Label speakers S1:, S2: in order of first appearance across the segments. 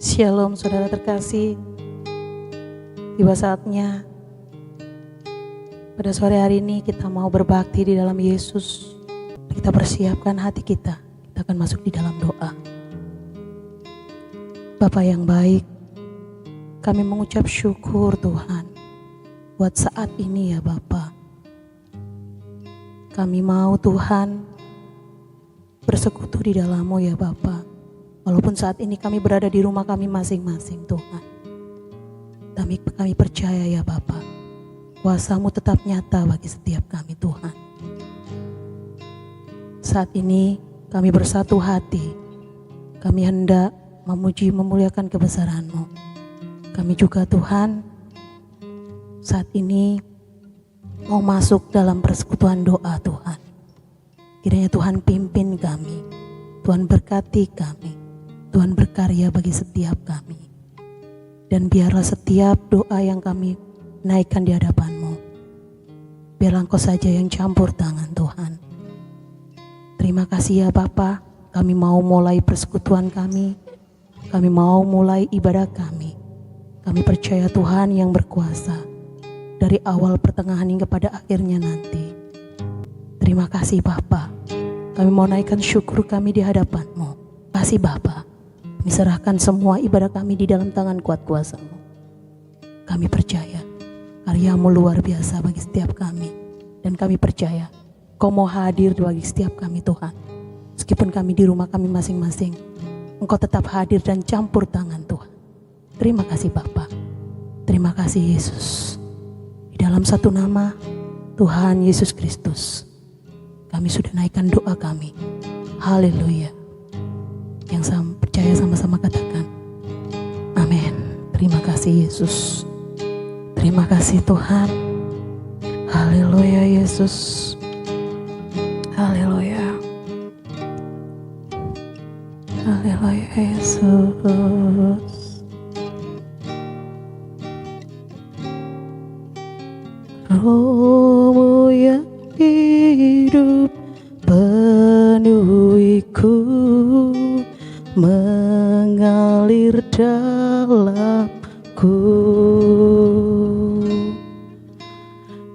S1: Shalom saudara terkasih. Tiba saatnya pada sore hari ini kita mau berbakti di dalam Yesus. Kita persiapkan hati kita. Kita akan masuk di dalam doa. Bapa yang baik, kami mengucap syukur Tuhan buat saat ini ya Bapa. Kami mau Tuhan bersekutu di dalam-Mu ya Bapa. Walaupun saat ini kami berada di rumah kami masing-masing Tuhan. Kami percaya ya Bapa, kuasa-Mu tetap nyata bagi setiap kami Tuhan. Saat ini kami bersatu hati, kami hendak memuji memuliakan kebesaran-Mu. Kami juga Tuhan saat ini mau masuk dalam persekutuan doa Tuhan. Kiranya Tuhan pimpin kami, Tuhan berkati kami, Tuhan berkarya bagi setiap kami. Dan biarlah setiap doa yang kami naikkan di hadapan-Mu, biarlah Engkau saja yang campur tangan Tuhan. Terima kasih ya Bapa, kami mau mulai persekutuan kami mau mulai ibadah kami. Kami percaya Tuhan yang berkuasa dari awal pertengahan hingga pada akhirnya nanti. Terima kasih Bapa, kami mau naikkan syukur kami di hadapan-Mu. Kasih Bapa, kami serahkan semua ibadah kami di dalam tangan kuat kuasa-Mu. Kami percaya karya-Mu luar biasa bagi setiap kami. Dan kami percaya Kau mau hadir bagi setiap kami Tuhan. Meskipun kami di rumah kami masing-masing, Engkau tetap hadir dan campur tangan Tuhan. Terima kasih Bapa. Terima kasih Yesus. Di dalam satu nama Tuhan Yesus Kristus, kami sudah naikkan doa kami. Haleluya. Yang percaya sama-sama katakan amin. Terima kasih Yesus. Terima kasih Tuhan. Haleluya Yesus. Haleluya. Haleluya Yesus. Roh-Mu yang hidup penuhiku, mengalir dalamku.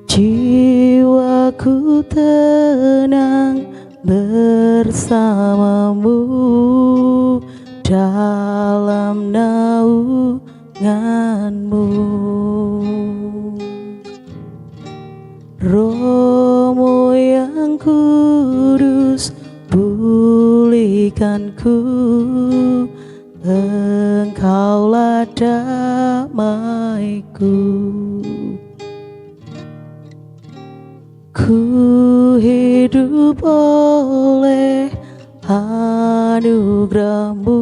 S1: Jiwaku tenang bersama-Mu dalam naungan-Mu. Roh-Mu yang kudus pulihkanku, Engkaulah damaiku. Ku hidup oleh anugerah-Mu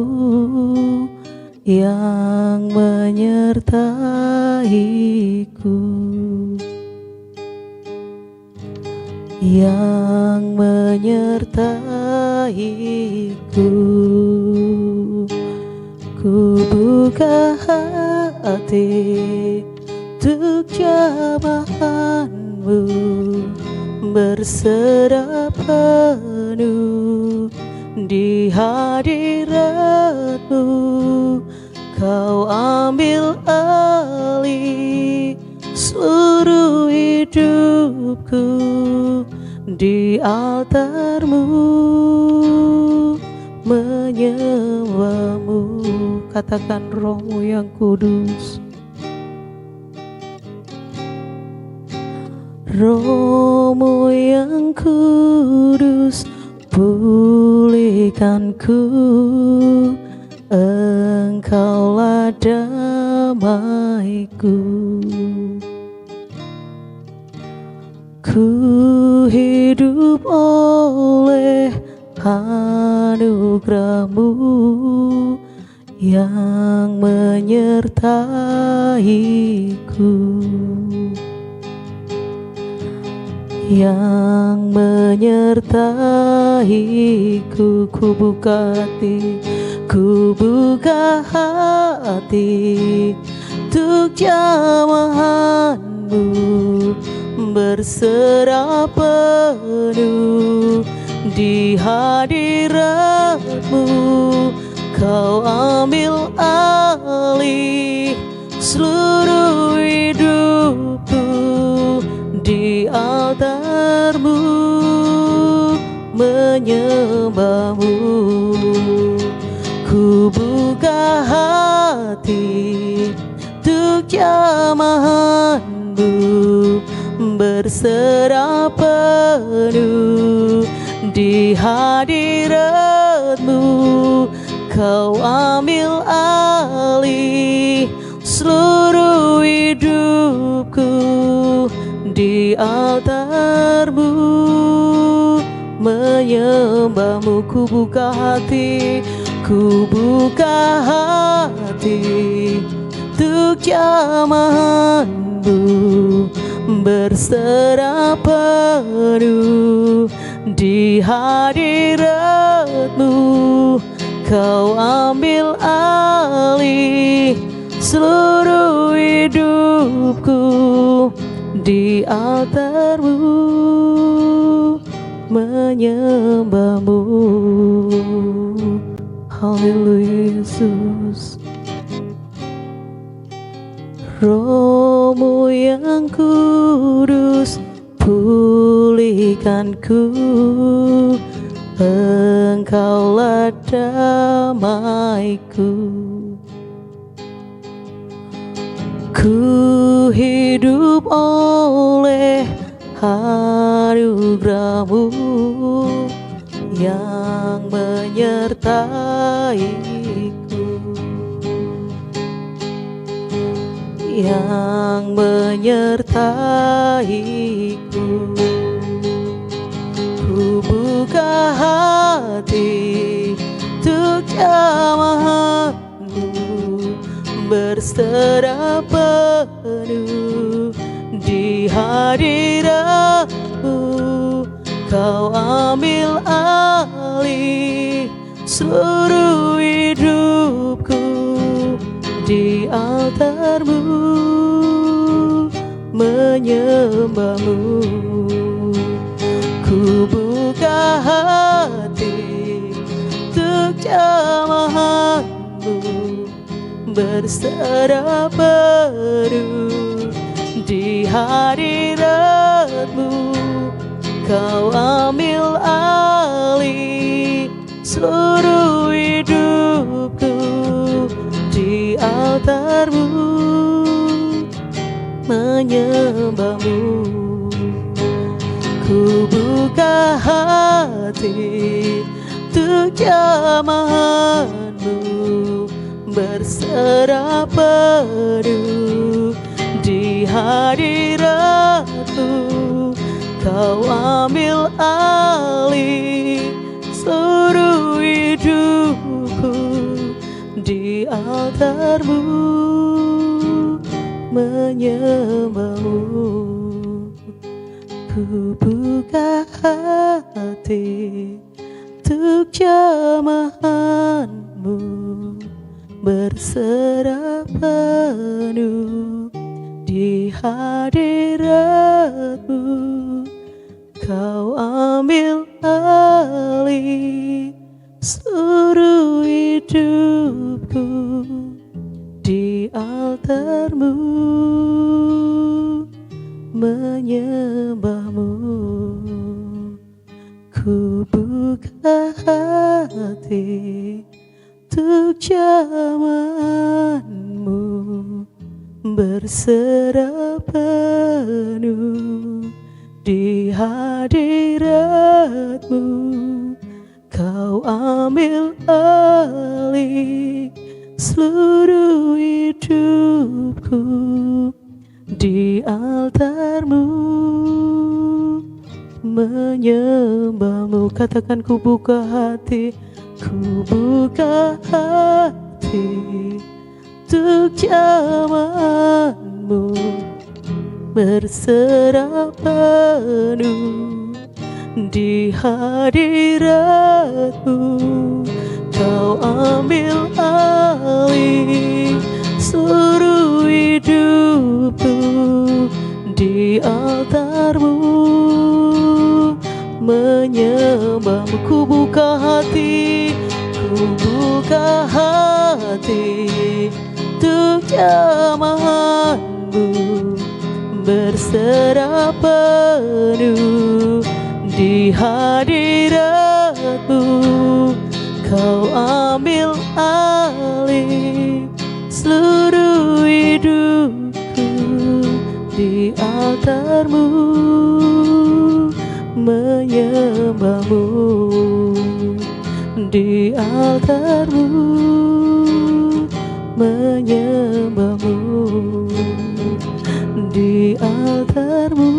S1: yang menyertaiku, yang menyertaiku. Ku buka hati untuk jamahan-Mu, berserah penuh di hadirat-Mu. Kau ambil alih seluruh hidupku di altar-Mu, menyembah-Mu. Katakan Roh-Mu yang kudus. Roh-Mu yang kudus pulihkanku, Engkaulah damaiku. Ku hidup oleh anugerah-Mu yang menyertaiku, yang menyertaiku. Ku buka hati untuk jamahan-Mu, berserah penuh di hadirat-Mu. Kau ambil alih seluruh hidupku, di altar-Mu menyembah-Mu. Ku buka hati untuk jamahan-Mu, berserah penuh di hadirat-Mu. Kau ambil alih seluruh hidupku, di altar-Mu menyembah-Mu. Ku buka hati, ku buka hati untuk jamahan-Mu, berserah penuh di hadirat-Mu. Kau ambil alih seluruh hidupku, di altar-Mu menyembah-Mu. Haleluya Yesus. Roh-Mu yang kudus pulihkanku, Engkaulah damaiku. Ku hidup oleh anugerah-Mu yang menyertaiku, yang menyertaiku. Ku buka hati untuk jamahan-Mu, berserah penuh di hadirat-Mu. Kau ambil alih seluruh hidupku, di altar-Mu menyembah-Mu. Ku buka hati untuk jamahan-Mu, berserah penuh di hadirat-Mu. Kau ambil alih seluruh hidupku, di altar-Mu menyembah-Mu. Ku buka hati untuk jamahan-Mu, berserah penuh di hadirat-Mu. Kau ambil alih seluruh hidupku, di altar-Mu menyembah-Mu. Ku buka hati untuk jamahan-Mu, berserah penuh di hadirat-Mu. Kau ambil alih seluruh hidupku, di altar-Mu menyembah-Mu. Ku buka hati untuk jamahan-Mu, berserah penuh di hadirat-Mu. Kau ambil alih seluruh hidupku, di altar-Mu menyembah-Mu. Katakan, ku buka hati, ku buka hati untuk jamahan-Mu, berserah penuh di hadirat-Mu. Kau ambil alih seluruh hidupku, di altar-Mu menyembah-Mu. Ku buka hati, ku buka hati untuk jamahanmu, berserah penuh di hadiratmu. Kau ambil alih seluruh hidupku, di altarmu menyembahmu, di altarmu menyembahmu, di altarmu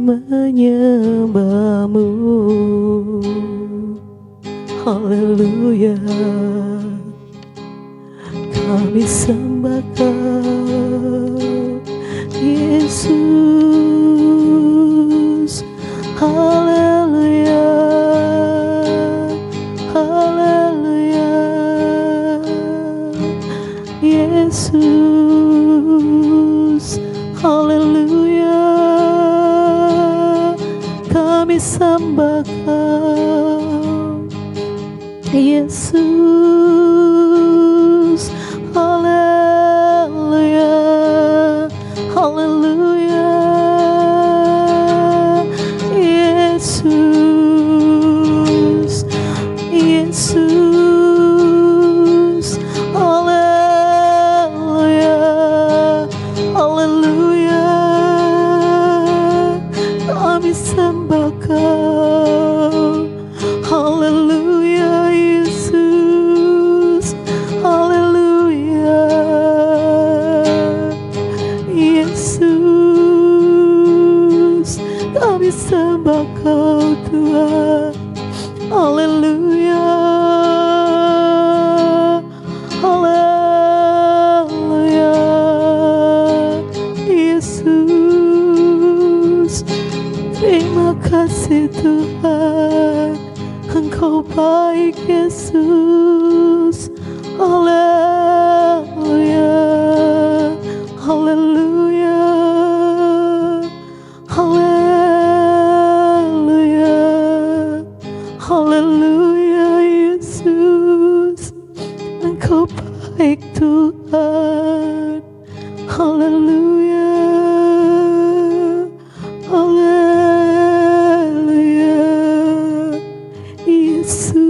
S1: menyembahmu. Haleluya, kami sembah Kau Yesus. Haleluya, haleluya, Yesus. Haleluya, kami sembah Kau Yesus. Haleluya, haleluya, Yesus, Yesus. Haleluya, haleluya, kami sembah Kau. Haleluya, Yesus. Haleluya, Yesus. Kami sembah Kau Tuhan. Haleluya, haleluya, Yesus. Terima kasih Tuhan, Engkau baik Yesus. Haleluya, haleluya, haleluya, haleluya, Yesus. Engkau baik Tuhan. Haleluya, haleluya, Yesus.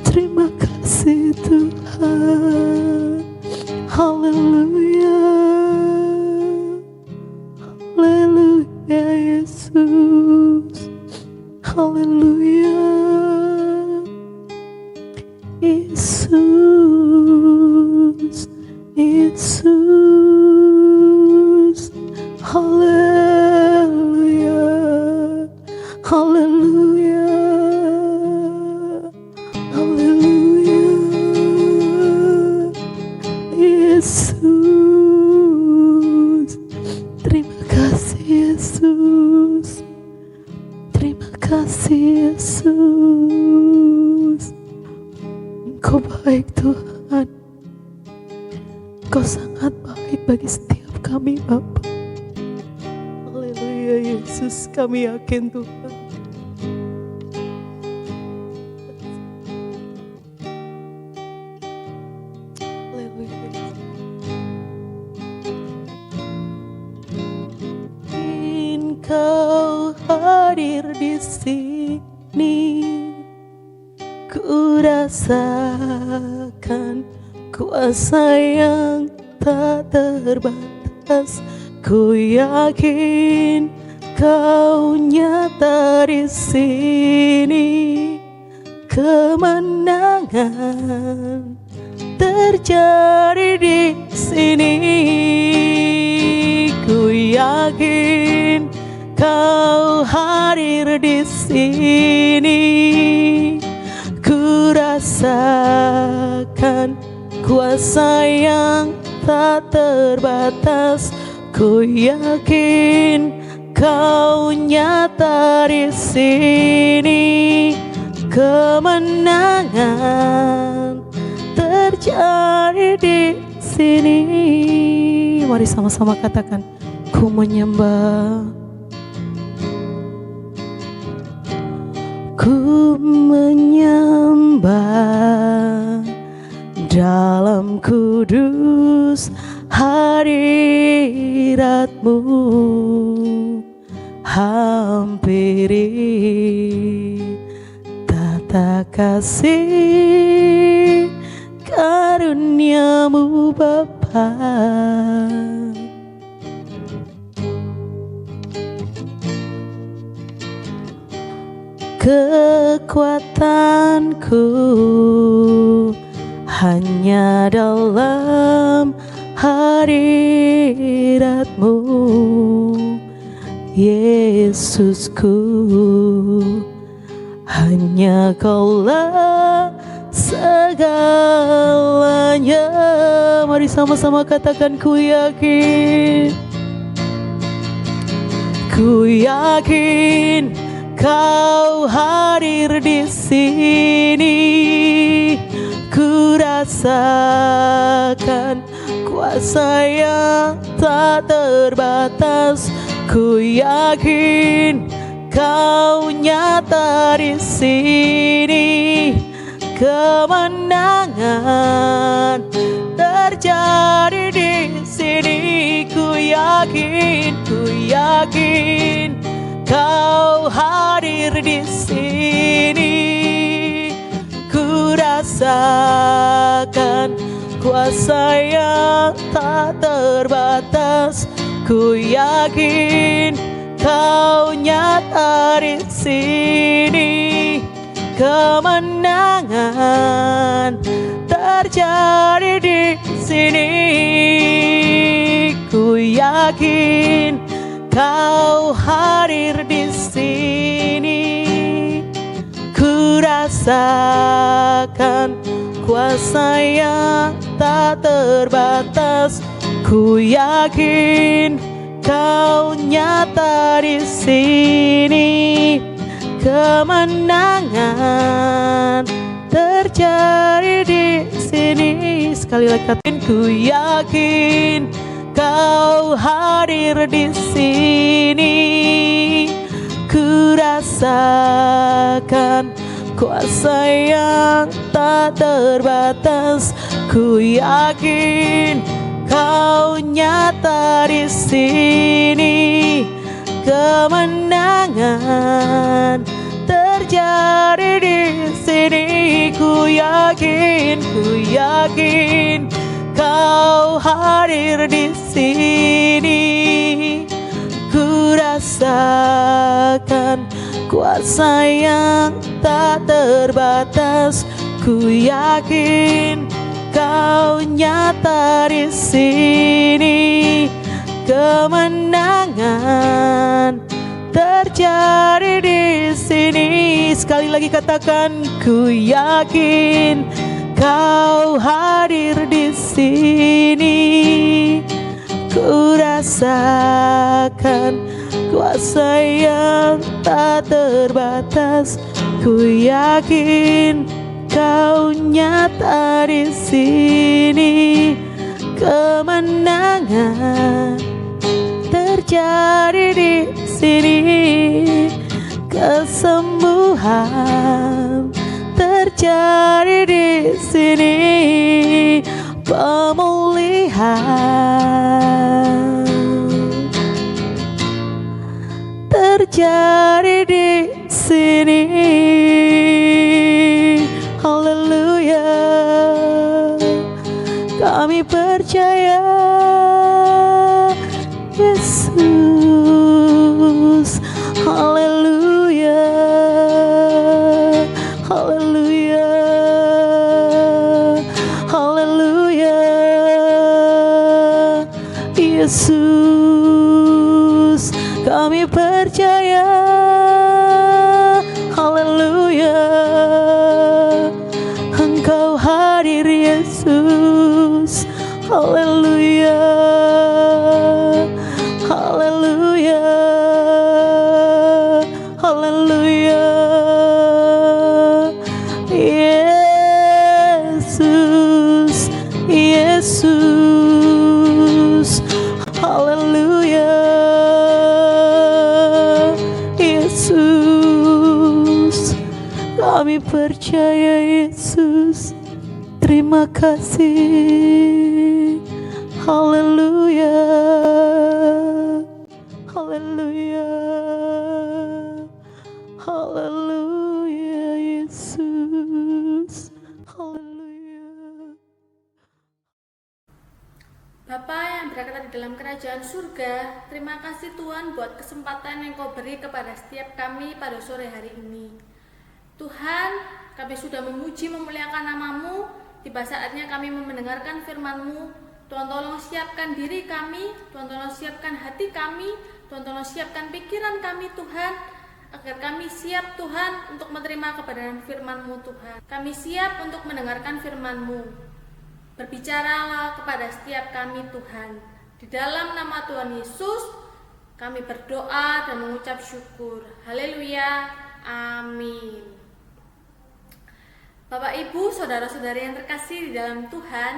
S1: Terima kasih Tuhan. Haleluya, haleluya, Yesus. Haleluya, Yesus, Yesus. Haleluya, haleluya, haleluya, Yesus. Terima kasih Yesus. Terima kasih Yesus. Engkau baik Tuhan. Engkau sangat baik bagi setiap kami Bapa. Haleluya Yesus, kami yakin Tuhan. Haleluya. Engkau hadir di sini, ku rasakan kuasa yang tak terbatas. Ku yakin Kau nyata di sini, kemenangan terjadi di sini. Ku yakin Kau hadir di sini, ku rasakan kuasa yang tak terbatas. Ku yakin Kau nyata di sini, kemenangan terjadi di sini. Mari sama-sama katakan, Ku menyembah, ku menyembah dalam kudus hadirat-Mu. Hampiri tata kasih karunia-Mu Bapa. Kekuatanku hanya dalam hadirat-Mu, Yesusku. Hanya Kaulah segalanya. Mari sama-sama katakan, ku yakin, ku yakin Kau hadir di sini. Ku rasakan kuasa yang tak terbatas. Ku yakin Kau nyata di sini. Kemenangan terjadi di sini. Ku yakin Kau hadir di sini. Ku rasakan kuasa yang tak terbatas. Ku yakin Kau nyata di sini. Kemenangan terjadi di sini. Ku yakin Kau hadir di sini. Ku rasakan kuasa yang tak terbatas. Ku yakin Kau nyata di sini. Kemenangan terjadi di sini. Sekali lagi katakan, ku yakin Kau hadir di sini. Ku rasakan kuasa yang tak terbatas. Ku yakin Kau nyata di sini. Kemenangan terjadi di sini. Ku yakin Kau hadir di sini. Ku rasakan kuasa yang tak terbatas. Ku yakin Kau nyata di sini. Kemenangan terjadi di sini. Sekali lagi katakan, ku yakin Kau hadir di sini. Ku rasakan kuasa yang tak terbatas. Ku yakin Kau nyata di sini. Kemenangan terjadi di sini. Kesembuhan terjadi di sini. Pemulihan terjadi di sini. Haleluya. Kami percaya Yesus. Haleluya. Haleluya. Haleluya. Yesus, kami percaya. Haleluya. Engkau hadir Yesus. Haleluya. Haleluya. Haleluya. Yesus. Yesus. Haleluya. Kami percaya Yesus. Terima kasih. Haleluya. Haleluya. Haleluya Yesus. Haleluya.
S2: Bapa yang berada di dalam kerajaan surga, terima kasih Tuhan buat kesempatan yang Kau beri kepada setiap kami pada sore hari ini. Tuhan, kami sudah memuji memuliakan nama-Mu. Tiba saatnya kami mendengarkan firman-Mu. Tuhan tolong siapkan diri kami, Tuhan tolong siapkan hati kami, Tuhan tolong siapkan pikiran kami Tuhan, agar kami siap Tuhan untuk menerima kebenaran firman-Mu Tuhan. Kami siap untuk mendengarkan firman-Mu. Berbicaralah kepada setiap kami Tuhan. Di dalam nama Tuhan Yesus, kami berdoa dan mengucap syukur. Haleluya, amin. Bapak, Ibu, saudara-saudari yang terkasih di dalam Tuhan,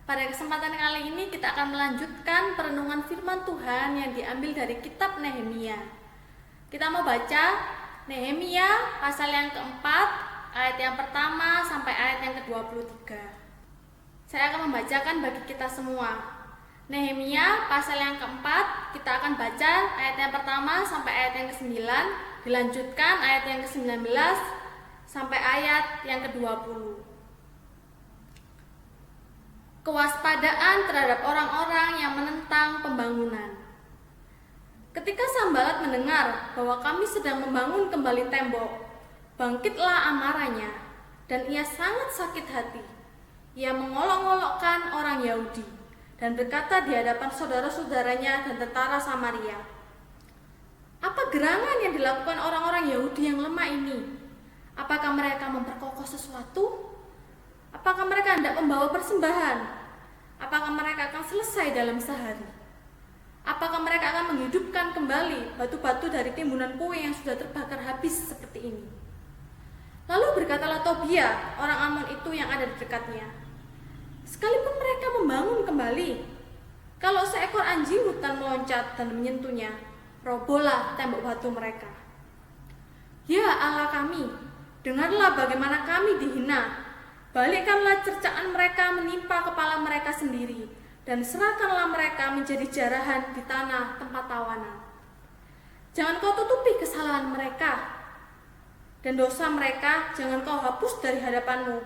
S2: pada kesempatan kali ini kita akan melanjutkan perenungan firman Tuhan yang diambil dari kitab Nehemia. Kita mau baca Nehemia pasal yang keempat, ayat yang pertama sampai ayat yang ke-23. Saya akan membacakan bagi kita semua. Nehemia pasal yang keempat, kita akan baca ayat yang pertama sampai ayat yang ke-9, dilanjutkan ayat yang ke-19 sampai ayat yang ke-20. Kewaspadaan terhadap orang-orang yang menentang pembangunan. Ketika Sanballat mendengar bahwa kami sedang membangun kembali tembok, bangkitlah amarahnya, dan ia sangat sakit hati. Ia mengolok-olokkan orang Yahudi dan berkata di hadapan saudara-saudaranya dan tentara Samaria, "Apa gerangan yang dilakukan orang-orang Yahudi yang lemah ini? Apakah mereka memperkokoh sesuatu? Apakah mereka hendak membawa persembahan? Apakah mereka akan selesai dalam sehari? Apakah mereka akan menghidupkan kembali batu-batu dari timbunan kue yang sudah terbakar habis seperti ini?" Lalu berkatalah Tobia, orang Amon itu yang ada di dekatnya, "Sekalipun mereka membangun kembali, kalau seekor anjing hutan meloncat dan menyentuhnya, robohlah tembok batu mereka. Ya Allah kami, dengarlah bagaimana kami dihina. Balikkanlah cercaan mereka menimpa kepala mereka sendiri, dan serahkanlah mereka menjadi jarahan di tanah tempat tawanan. Jangan kau tutupi kesalahan mereka, dan dosa mereka jangan kau hapus dari hadapanmu,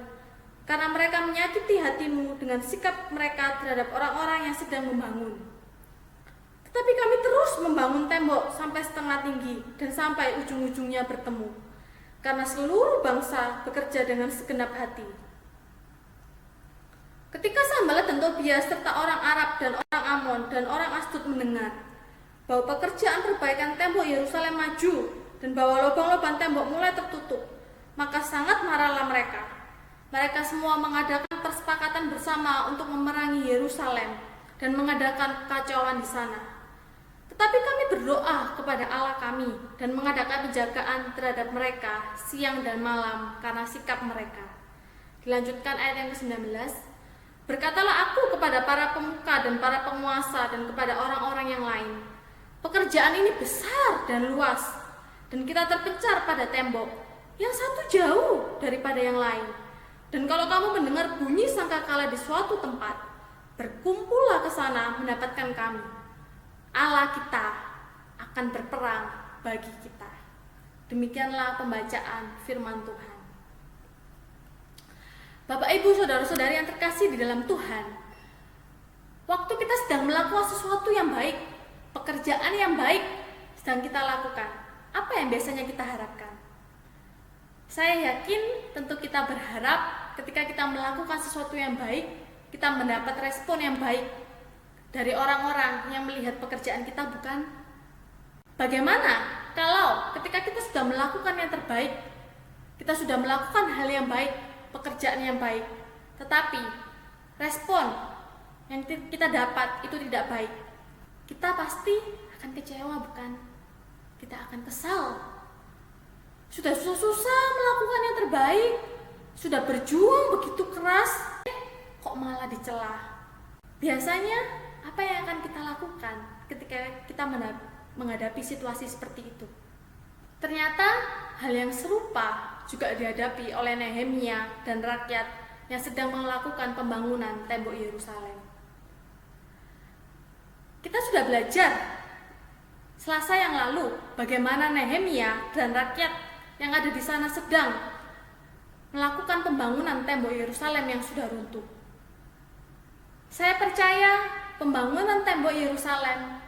S2: karena mereka menyakiti hatimu dengan sikap mereka terhadap orang-orang yang sedang membangun. Tetapi kami terus membangun tembok sampai setengah tinggi dan sampai ujung-ujungnya bertemu, karena seluruh bangsa bekerja dengan segenap hati." Ketika Sanballat dan Tobia serta orang Arab dan orang Amon dan orang Asdod mendengar bahwa pekerjaan perbaikan tembok Yerusalem maju dan bahwa lubang-lubang tembok mulai tertutup, maka sangat marahlah mereka. Mereka semua mengadakan persepakatan bersama untuk memerangi Yerusalem dan mengadakan kekacauan di sana. Tetapi kami berdoa kepada Allah kami dan mengadakan penjagaan terhadap mereka siang dan malam karena sikap mereka. Dilanjutkan ayat yang ke-19. Berkatalah aku kepada para pemuka dan para penguasa dan kepada orang-orang yang lain, pekerjaan ini besar dan luas, dan kita terpencar pada tembok, yang satu jauh daripada yang lain. Dan kalau kamu mendengar bunyi sangkakala di suatu tempat, berkumpullah ke sana mendapatkan kami. Allah kita akan berperang bagi kita. Demikianlah pembacaan firman Tuhan. Bapak, Ibu, saudara-saudari yang terkasih di dalam Tuhan, waktu kita sedang melakukan sesuatu yang baik, pekerjaan yang baik sedang kita lakukan, apa yang biasanya kita harapkan? Saya yakin tentu kita berharap ketika kita melakukan sesuatu yang baik, kita mendapat respon yang baik dari orang-orang yang melihat pekerjaan kita, bukan? Bagaimana kalau ketika kita sudah melakukan yang terbaik, kita sudah melakukan hal yang baik, pekerjaan yang baik, tetapi respon yang kita dapat itu tidak baik, kita pasti akan kecewa, bukan? Kita akan kesal. Sudah susah-susah melakukan yang terbaik, sudah berjuang begitu keras, kok malah dicela. Biasanya apa yang akan kita lakukan ketika kita menghadapi situasi seperti itu? Ternyata hal yang serupa juga dihadapi oleh Nehemia dan rakyat yang sedang melakukan pembangunan tembok Yerusalem. Kita sudah belajar Selasa yang lalu bagaimana Nehemia dan rakyat yang ada di sana sedang melakukan pembangunan tembok Yerusalem yang sudah runtuh. Saya percaya pembangunan tembok Yerusalem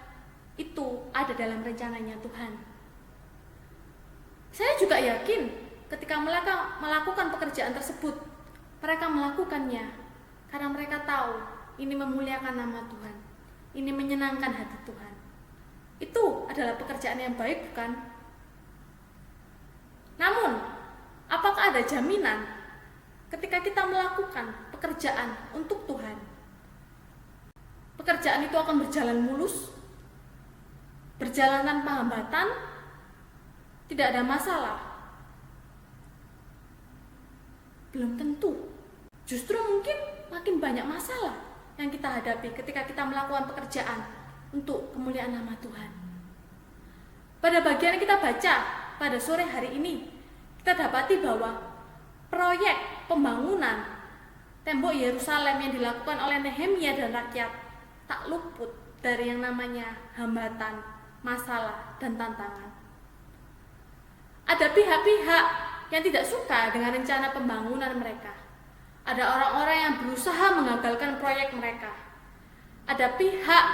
S2: itu ada dalam rencananya Tuhan. Saya juga yakin ketika mereka melakukan pekerjaan tersebut, mereka melakukannya karena mereka tahu ini memuliakan nama Tuhan, ini menyenangkan hati Tuhan. Itu adalah pekerjaan yang baik, bukan? Namun, apakah ada jaminan ketika kita melakukan pekerjaan untuk Tuhan, pekerjaan itu akan berjalan mulus, berjalan tanpa hambatan, tidak ada masalah? Belum tentu. Justru mungkin makin banyak masalah yang kita hadapi ketika kita melakukan pekerjaan untuk kemuliaan nama Tuhan. Pada bagian yang kita baca pada sore hari ini, kita dapati bahwa proyek pembangunan tembok Yerusalem yang dilakukan oleh Nehemia dan rakyat tak luput dari yang namanya hambatan, masalah, dan tantangan. Ada pihak-pihak yang tidak suka dengan rencana pembangunan mereka. Ada orang-orang yang berusaha mengagalkan proyek mereka. Ada pihak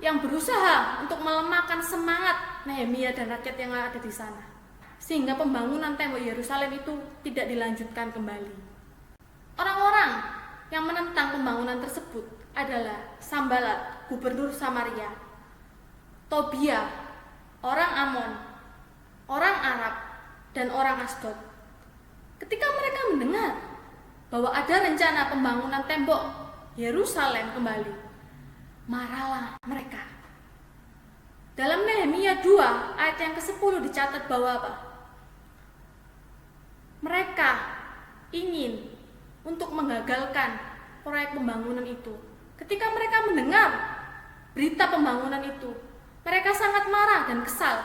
S2: yang berusaha untuk melemahkan semangat Nehemia dan rakyat yang ada di sana, sehingga pembangunan tembok Yerusalem itu tidak dilanjutkan kembali. Orang-orang yang menentang pembangunan tersebut adalah Sanbalat, gubernur Samaria, Tobia, orang Amon, orang Arab, dan orang Asdod. Ketika mereka mendengar bahwa ada rencana pembangunan tembok Yerusalem kembali, marahlah mereka. Dalam Nehemia 2 ayat yang ke-10 dicatat bahwa apa? Mereka ingin untuk menggagalkan proyek pembangunan itu. Ketika mereka mendengar berita pembangunan itu, mereka sangat marah dan kesal.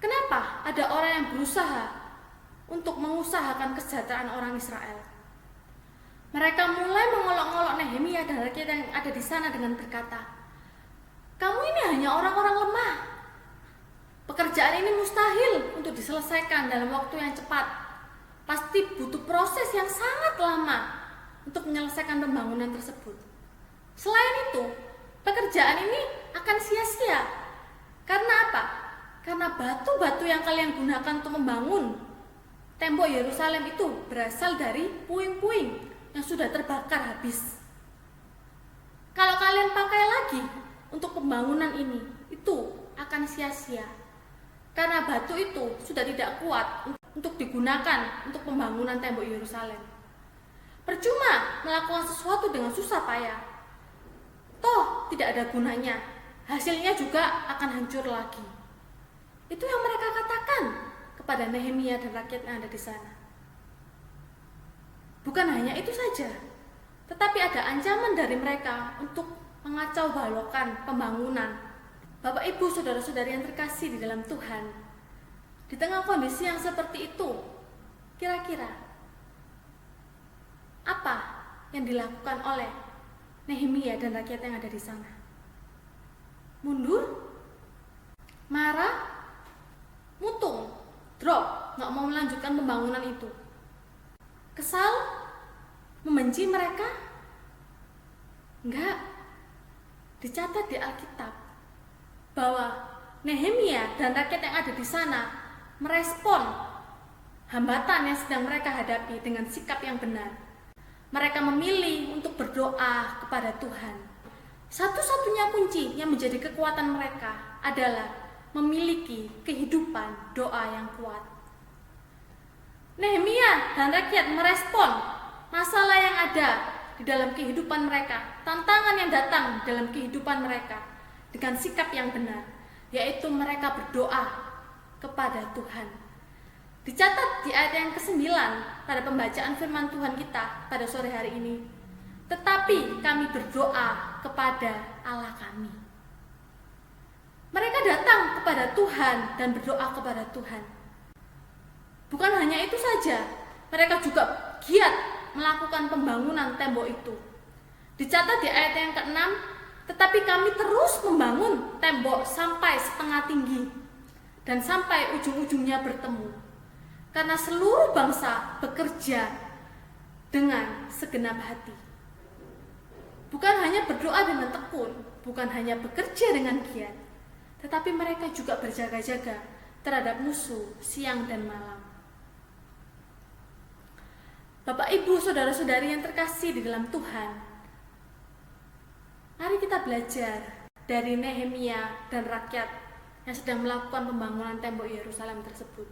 S2: Kenapa ada orang yang berusaha untuk mengusahakan kesejahteraan orang Israel? Mereka mulai mengolok-olok Nehemia dan rakyat yang ada di sana dengan berkata, "Kamu ini hanya orang-orang lemah. Pekerjaan ini mustahil untuk diselesaikan dalam waktu yang cepat. Pasti butuh proses yang sangat lama untuk menyelesaikan pembangunan tersebut. Selain itu, pekerjaan ini akan sia-sia. Karena apa? Karena batu-batu yang kalian gunakan untuk membangun tembok Yerusalem itu berasal dari puing-puing yang sudah terbakar habis. Kalau kalian pakai lagi untuk pembangunan ini, itu akan sia-sia. Karena batu itu sudah tidak kuat untuk digunakan untuk pembangunan tembok Yerusalem. Percuma melakukan sesuatu dengan susah payah. Toh tidak ada gunanya. Hasilnya juga akan hancur lagi." Itu yang mereka katakan kepada Nehemia dan rakyat yang ada di sana. Bukan hanya itu saja, tetapi ada ancaman dari mereka untuk mengacau balokan pembangunan. Bapak, Ibu, saudara-saudari yang terkasih di dalam Tuhan, di tengah kondisi yang seperti itu, kira-kira apa yang dilakukan oleh Nehemia dan rakyat yang ada di sana? Mundur? Marah? Mutung? Drop? Nggak mau melanjutkan pembangunan itu? Kesal? Membenci mereka? Enggak. Dicatat di Alkitab bahwa Nehemia dan rakyat yang ada di sana merespon hambatan yang sedang mereka hadapi dengan sikap yang benar. Mereka memilih untuk berdoa kepada Tuhan. Satu-satunya kunci yang menjadi kekuatan mereka adalah memiliki kehidupan doa yang kuat. Nehemia dan rakyat merespon masalah yang ada di dalam kehidupan mereka, tantangan yang datang dalam kehidupan mereka dengan sikap yang benar, yaitu mereka berdoa kepada Tuhan. Dicatat di ayat yang ke-9 pada pembacaan firman Tuhan kita pada sore hari ini, "Tetapi kami berdoa kepada Allah kami." Mereka datang kepada Tuhan dan berdoa kepada Tuhan. Bukan hanya itu saja, mereka juga giat melakukan pembangunan tembok itu. Dicatat di ayat yang ke-6, tetapi kami terus membangun tembok sampai setengah tinggi dan sampai ujung-ujungnya bertemu. Karena seluruh bangsa bekerja dengan segenap hati. Bukan hanya berdoa dengan tekun, bukan hanya bekerja dengan giat, tetapi mereka juga berjaga-jaga terhadap musuh siang dan malam. Bapak, Ibu, saudara-saudari yang terkasih di dalam Tuhan, mari kita belajar dari Nehemia dan rakyat yang sedang melakukan pembangunan tembok Yerusalem tersebut.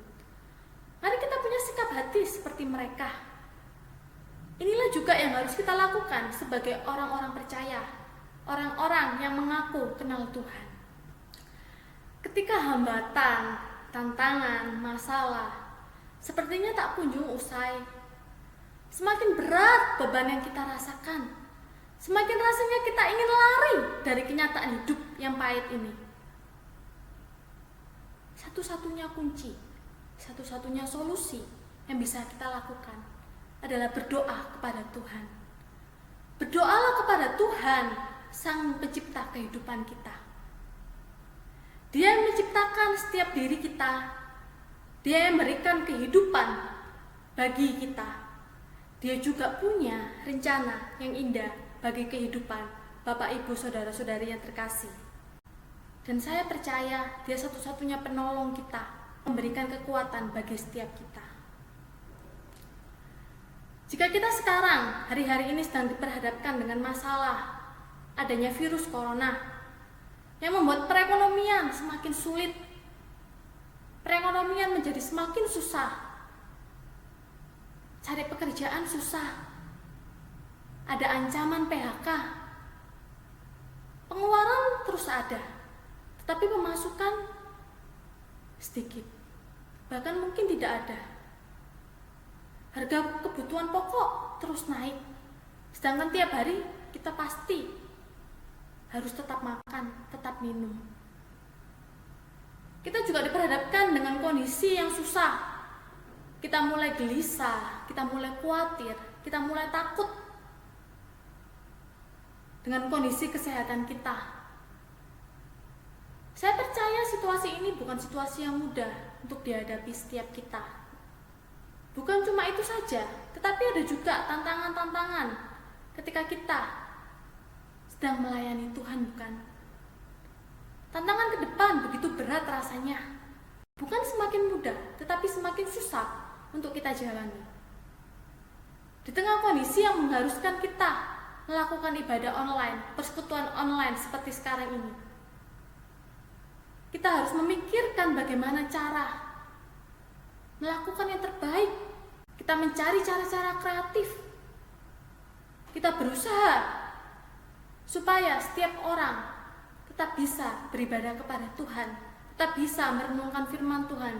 S2: Mari kita punya sikap hati seperti mereka. Inilah juga yang harus kita lakukan sebagai orang-orang percaya, orang-orang yang mengaku kenal Tuhan. Ketika hambatan, tantangan, masalah sepertinya tak kunjung usai, semakin berat beban yang kita rasakan, semakin rasanya kita ingin lari dari kenyataan hidup yang pahit ini. Satu-satunya kunci, satu-satunya solusi yang bisa kita lakukan adalah berdoa kepada Tuhan. Berdoalah kepada Tuhan, Sang Pencipta kehidupan kita. Dia yang menciptakan setiap diri kita. Dia yang memberikan kehidupan bagi kita. Dia juga punya rencana yang indah bagi kehidupan Bapak, Ibu, saudara-saudari yang terkasih. Dan saya percaya Dia satu-satunya penolong kita, memberikan kekuatan bagi setiap kita. Jika kita sekarang, hari-hari ini sedang diperhadapkan dengan masalah adanya virus corona yang membuat perekonomian semakin sulit, perekonomian menjadi semakin susah, cari pekerjaan susah, ada ancaman PHK, pengeluaran terus ada, tetapi pemasukan sedikit, bahkan mungkin tidak ada. Harga kebutuhan pokok terus naik, sedangkan tiap hari kita pasti harus tetap makan, tetap minum. Kita juga diperhadapkan dengan kondisi yang susah. Kita mulai gelisah, kita mulai khawatir, kita mulai takut dengan kondisi kesehatan kita. Saya percaya situasi ini bukan situasi yang mudah untuk dihadapi setiap kita. Bukan cuma itu saja, tetapi ada juga tantangan-tantangan ketika kita sedang melayani Tuhan, bukan? Tantangan ke depan begitu berat rasanya. Bukan semakin mudah, tetapi semakin susah untuk kita jalani. Di tengah kondisi yang mengharuskan kita melakukan ibadah online, persekutuan online seperti sekarang ini, kita harus memikirkan bagaimana cara melakukan yang terbaik. Kita mencari cara-cara kreatif. Kita berusaha supaya setiap orang tetap bisa beribadah kepada Tuhan, tetap bisa merenungkan firman Tuhan.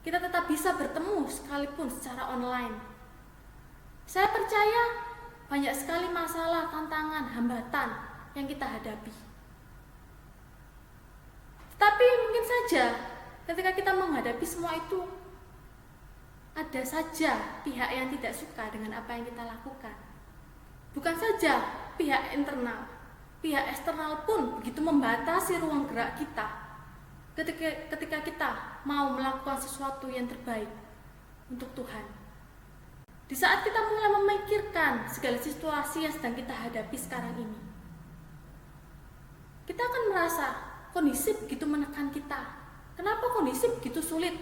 S2: Kita tetap bisa bertemu sekalipun secara online. Saya percaya banyak sekali masalah, tantangan, hambatan yang kita hadapi. Tetapi mungkin saja ketika kita menghadapi semua itu, ada saja pihak yang tidak suka dengan apa yang kita lakukan. Bukan saja pihak internal, pihak eksternal pun begitu membatasi ruang gerak kita ketika kita mau melakukan sesuatu yang terbaik untuk Tuhan. Di saat kita mulai memikirkan segala situasi yang sedang kita hadapi sekarang ini, kita akan merasa kondisi begitu menekan kita. Kenapa kondisi begitu sulit?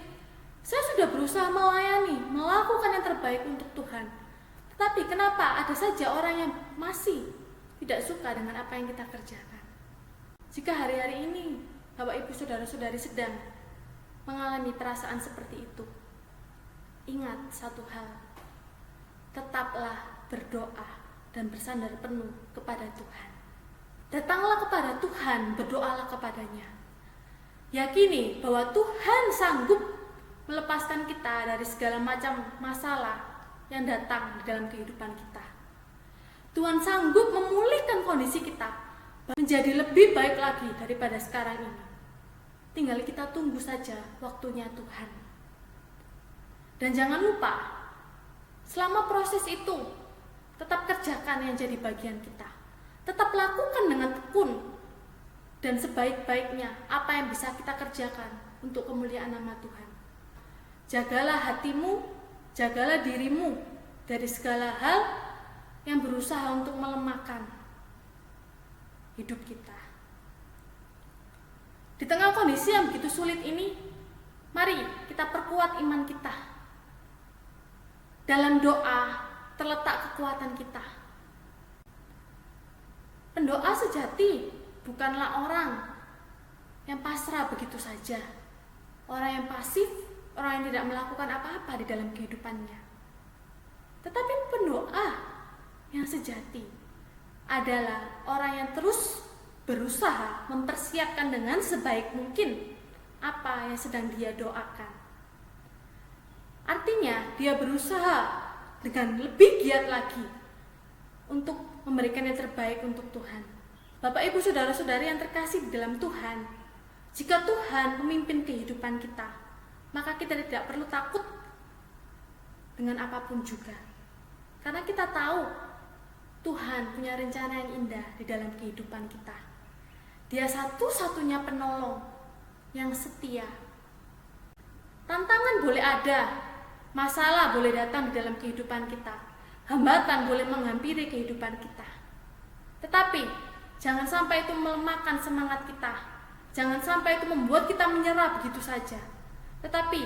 S2: Saya sudah berusaha melayani, melakukan yang terbaik untuk Tuhan. Tetapi kenapa ada saja orang yang masih tidak suka dengan apa yang kita kerjakan? Jika hari-hari ini Bapak, Ibu, saudara-saudari sedang mengalami perasaan seperti itu, ingat satu hal, tetaplah berdoa dan bersandar penuh kepada Tuhan. Datanglah kepada Tuhan, berdoalah kepadanya. Yakini bahwa Tuhan sanggup melepaskan kita dari segala macam masalah yang datang di dalam kehidupan kita. Tuhan sanggup memulihkan kondisi kita menjadi lebih baik lagi daripada sekarang ini. Tinggal kita tunggu saja waktunya Tuhan. Dan jangan lupa, selama proses itu, tetap kerjakan yang jadi bagian kita. Tetap lakukan dengan tekun dan sebaik-baiknya apa yang bisa kita kerjakan untuk kemuliaan nama Tuhan. Jagalah hatimu, jagalah dirimu dari segala hal yang berusaha untuk melemahkan hidup kita. Di tengah kondisi yang begitu sulit ini, mari kita perkuat iman kita. Dalam doa terletak kekuatan kita. Pendoa sejati bukanlah orang yang pasrah begitu saja, orang yang pasif, orang yang tidak melakukan apa-apa di dalam kehidupannya. Tetapi pendoa yang sejati adalah orang yang terus berusaha mempersiapkan dengan sebaik mungkin apa yang sedang dia doakan. Artinya dia berusaha dengan lebih giat lagi untuk memberikan yang terbaik untuk Tuhan. Bapak, Ibu, Saudara-saudari yang terkasih di dalam Tuhan, jika Tuhan memimpin kehidupan kita, maka kita tidak perlu takut dengan apapun juga. Karena kita tahu Tuhan punya rencana yang indah di dalam kehidupan kita. Dia satu-satunya penolong yang setia. Tantangan boleh ada, masalah boleh datang di dalam kehidupan kita, hambatan boleh menghampiri kehidupan kita. Tetapi jangan sampai itu melemahkan semangat kita. Jangan sampai itu membuat kita menyerah begitu saja. Tetapi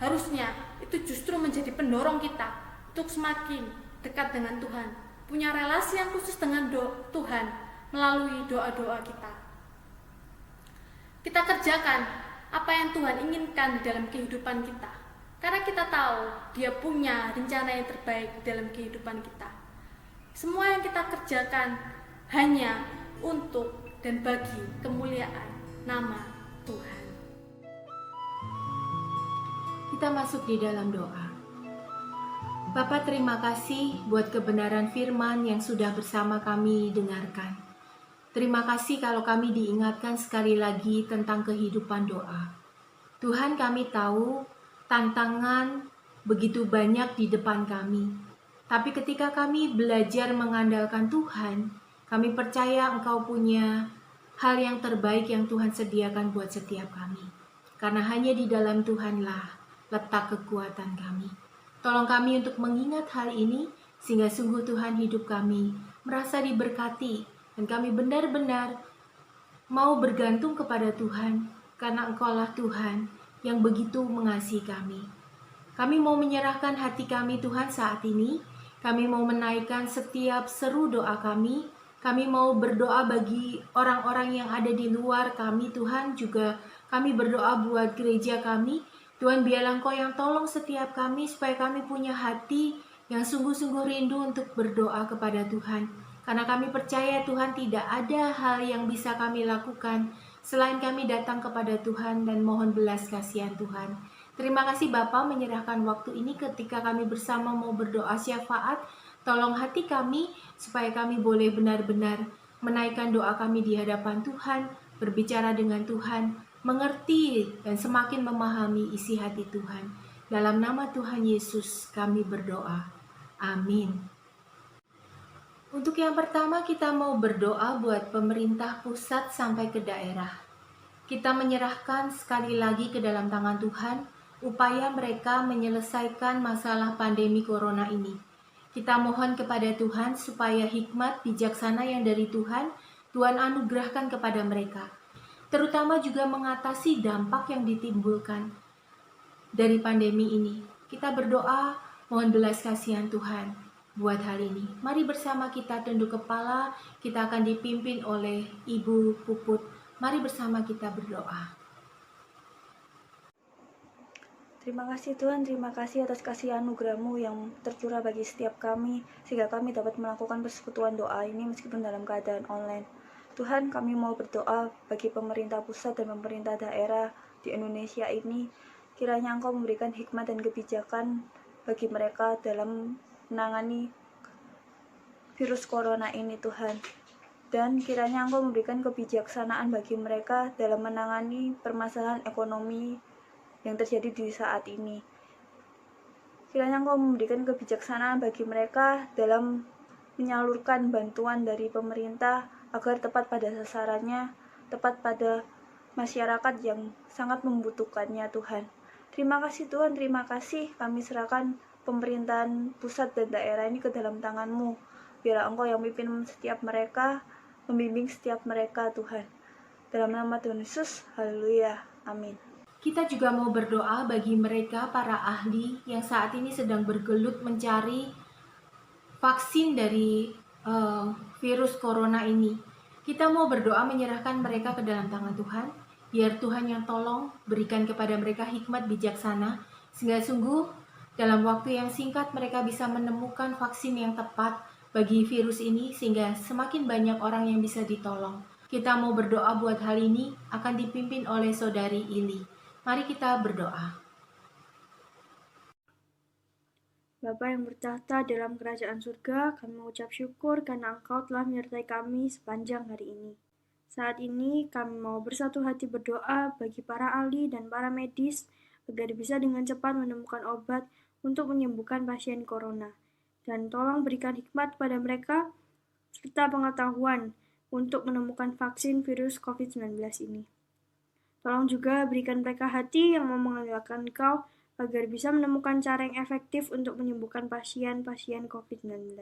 S2: harusnya itu justru menjadi pendorong kita untuk semakin dekat dengan Tuhan, punya relasi yang khusus dengan Tuhan melalui doa-doa kita. Kita kerjakan apa yang Tuhan inginkan di dalam kehidupan kita, karena kita tahu Dia punya rencana yang terbaik di dalam kehidupan kita. Semua yang kita kerjakan hanya untuk dan bagi kemuliaan nama Tuhan.
S3: Kita masuk di dalam doa. Bapa, terima kasih buat kebenaran firman yang sudah bersama kami dengarkan. Terima kasih kalau kami diingatkan sekali lagi tentang kehidupan doa. Tuhan, kami tahu tantangan begitu banyak di depan kami. Tapi ketika kami belajar mengandalkan Tuhan, kami percaya Engkau punya hal yang terbaik yang Tuhan sediakan buat setiap kami. Karena hanya di dalam Tuhanlah letak kekuatan kami. Tolong kami untuk mengingat hal ini, sehingga sungguh Tuhan hidup kami merasa diberkati. Dan kami benar-benar mau bergantung kepada Tuhan, karena Engkaulah Tuhan yang begitu mengasihi kami. Kami mau menyerahkan hati kami Tuhan saat ini. Kami mau menaikkan setiap seru doa kami. Kami mau berdoa bagi orang-orang yang ada di luar kami, Tuhan. Juga kami berdoa buat gereja kami. Tuhan, biarlah Engkau yang tolong setiap kami supaya kami punya hati yang sungguh-sungguh rindu untuk berdoa kepada Tuhan. Karena kami percaya Tuhan, tidak ada hal yang bisa kami lakukan selain kami datang kepada Tuhan dan mohon belas kasihan Tuhan. Terima kasih Bapa menyerahkan waktu ini ketika kami bersama mau berdoa syafaat. Tolong hati kami supaya kami boleh benar-benar menaikkan doa kami di hadapan Tuhan, berbicara dengan Tuhan, mengerti dan semakin memahami isi hati Tuhan. Dalam nama Tuhan Yesus kami berdoa. Amin. Untuk yang pertama kita mau berdoa buat pemerintah pusat sampai ke daerah. Kita menyerahkan sekali lagi ke dalam tangan Tuhan upaya mereka menyelesaikan masalah pandemi corona ini. Kita mohon kepada Tuhan supaya hikmat bijaksana yang dari Tuhan anugerahkan kepada mereka. Terutama juga mengatasi dampak yang ditimbulkan dari pandemi ini. Kita berdoa mohon belas kasihan Tuhan buat hal ini. Mari bersama kita tunduk kepala, kita akan dipimpin oleh Ibu Puput. Mari bersama kita berdoa.
S4: Terima kasih Tuhan, terima kasih atas kasih anugerah-Mu yang tercurah bagi setiap kami, sehingga kami dapat melakukan persekutuan doa ini meskipun dalam keadaan online. Tuhan, kami mau berdoa bagi pemerintah pusat dan pemerintah daerah di Indonesia ini. Kiranya Engkau memberikan hikmat dan kebijakan bagi mereka dalam menangani virus corona ini Tuhan. Dan kiranya Engkau memberikan kebijaksanaan bagi mereka dalam menangani permasalahan ekonomi yang terjadi di saat ini. Kiranya Engkau memberikan kebijaksanaan bagi mereka dalam menyalurkan bantuan dari pemerintah agar tepat pada sasarannya, tepat pada masyarakat yang sangat membutuhkannya Tuhan. Terima kasih Tuhan, terima kasih. Kami serahkan pemerintahan pusat dan daerah ini ke dalam tangan-Mu. Biarlah Engkau yang memimpin setiap mereka, membimbing setiap mereka Tuhan. Dalam nama Tuhan Yesus, haleluya, amin.
S3: Kita juga mau berdoa bagi mereka para ahli yang saat ini sedang bergelut mencari vaksin dari virus corona ini. Kita mau berdoa menyerahkan mereka ke dalam tangan Tuhan, biar Tuhan yang tolong berikan kepada mereka hikmat bijaksana, sehingga sungguh dalam waktu yang singkat mereka bisa menemukan vaksin yang tepat bagi virus ini, sehingga semakin banyak orang yang bisa ditolong. Kita mau berdoa buat hal ini akan dipimpin oleh Saudari Ili. Mari kita berdoa.
S4: Bapa yang bertahta dalam kerajaan surga, kami mengucap syukur karena Engkau telah menyertai kami sepanjang hari ini. Saat ini kami mau bersatu hati berdoa bagi para ahli dan para medis agar bisa dengan cepat menemukan obat untuk menyembuhkan pasien corona. Dan tolong berikan hikmat kepada mereka serta pengetahuan untuk menemukan vaksin virus COVID-19 ini. Tolong juga berikan mereka hati yang mau mengandalkan Engkau agar bisa menemukan cara yang efektif untuk menyembuhkan pasien-pasien COVID-19.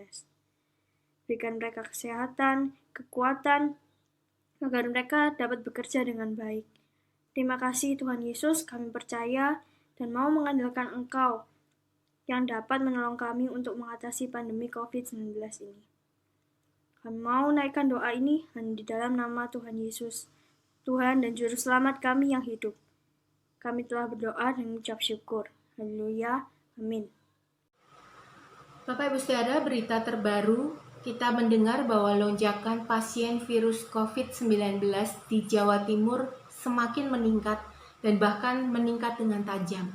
S4: Berikan mereka kesehatan, kekuatan, agar mereka dapat bekerja dengan baik. Terima kasih Tuhan Yesus, kami percaya dan mau mengandalkan Engkau yang dapat menolong kami untuk mengatasi pandemi COVID-19 ini. Kami mau naikkan doa ini hanya di dalam nama Tuhan Yesus, Tuhan dan Juru Selamat kami yang hidup. Kami telah berdoa dan mengucap syukur. Haleluya. Amin.
S3: Bapak Ibu Saudara, berita terbaru kita mendengar bahwa lonjakan pasien virus COVID-19 di Jawa Timur semakin meningkat dan bahkan meningkat dengan tajam.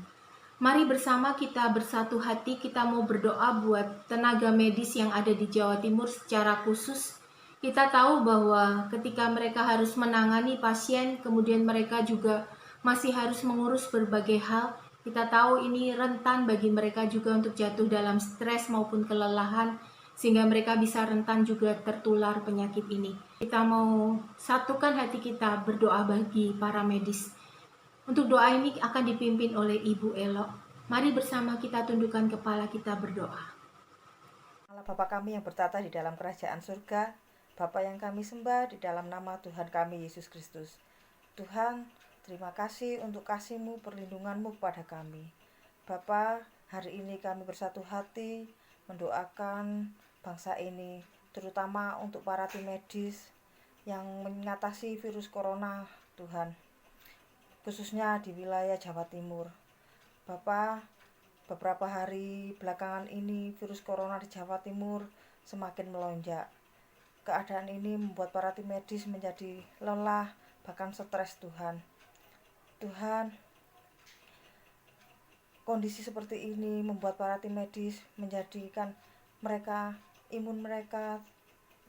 S3: Mari bersama kita bersatu hati, kita mau berdoa buat tenaga medis yang ada di Jawa Timur secara khusus. Kita tahu bahwa ketika mereka harus menangani pasien, kemudian mereka juga masih harus mengurus berbagai hal. Kita tahu ini rentan bagi mereka juga untuk jatuh dalam stres maupun kelelahan, sehingga mereka bisa rentan juga tertular penyakit ini. Kita mau satukan hati kita berdoa bagi para medis. Untuk doa ini akan dipimpin oleh Ibu Elok. Mari bersama kita tundukkan kepala kita berdoa.
S5: Allah Bapa kami yang bertata di dalam kerajaan surga, Bapa yang kami sembah di dalam nama Tuhan kami Yesus Kristus. Tuhan, terima kasih untuk kasih-Mu, perlindungan-Mu kepada kami. Bapa, hari ini kami bersatu hati mendoakan bangsa ini, terutama untuk para tim medis yang mengatasi virus corona, Tuhan, khususnya di wilayah Jawa Timur. Bapa, beberapa hari belakangan ini virus corona di Jawa Timur semakin melonjak. Keadaan ini membuat para tim medis menjadi lelah, bahkan stres Tuhan. Tuhan, kondisi seperti ini membuat para tim medis menjadikan imun mereka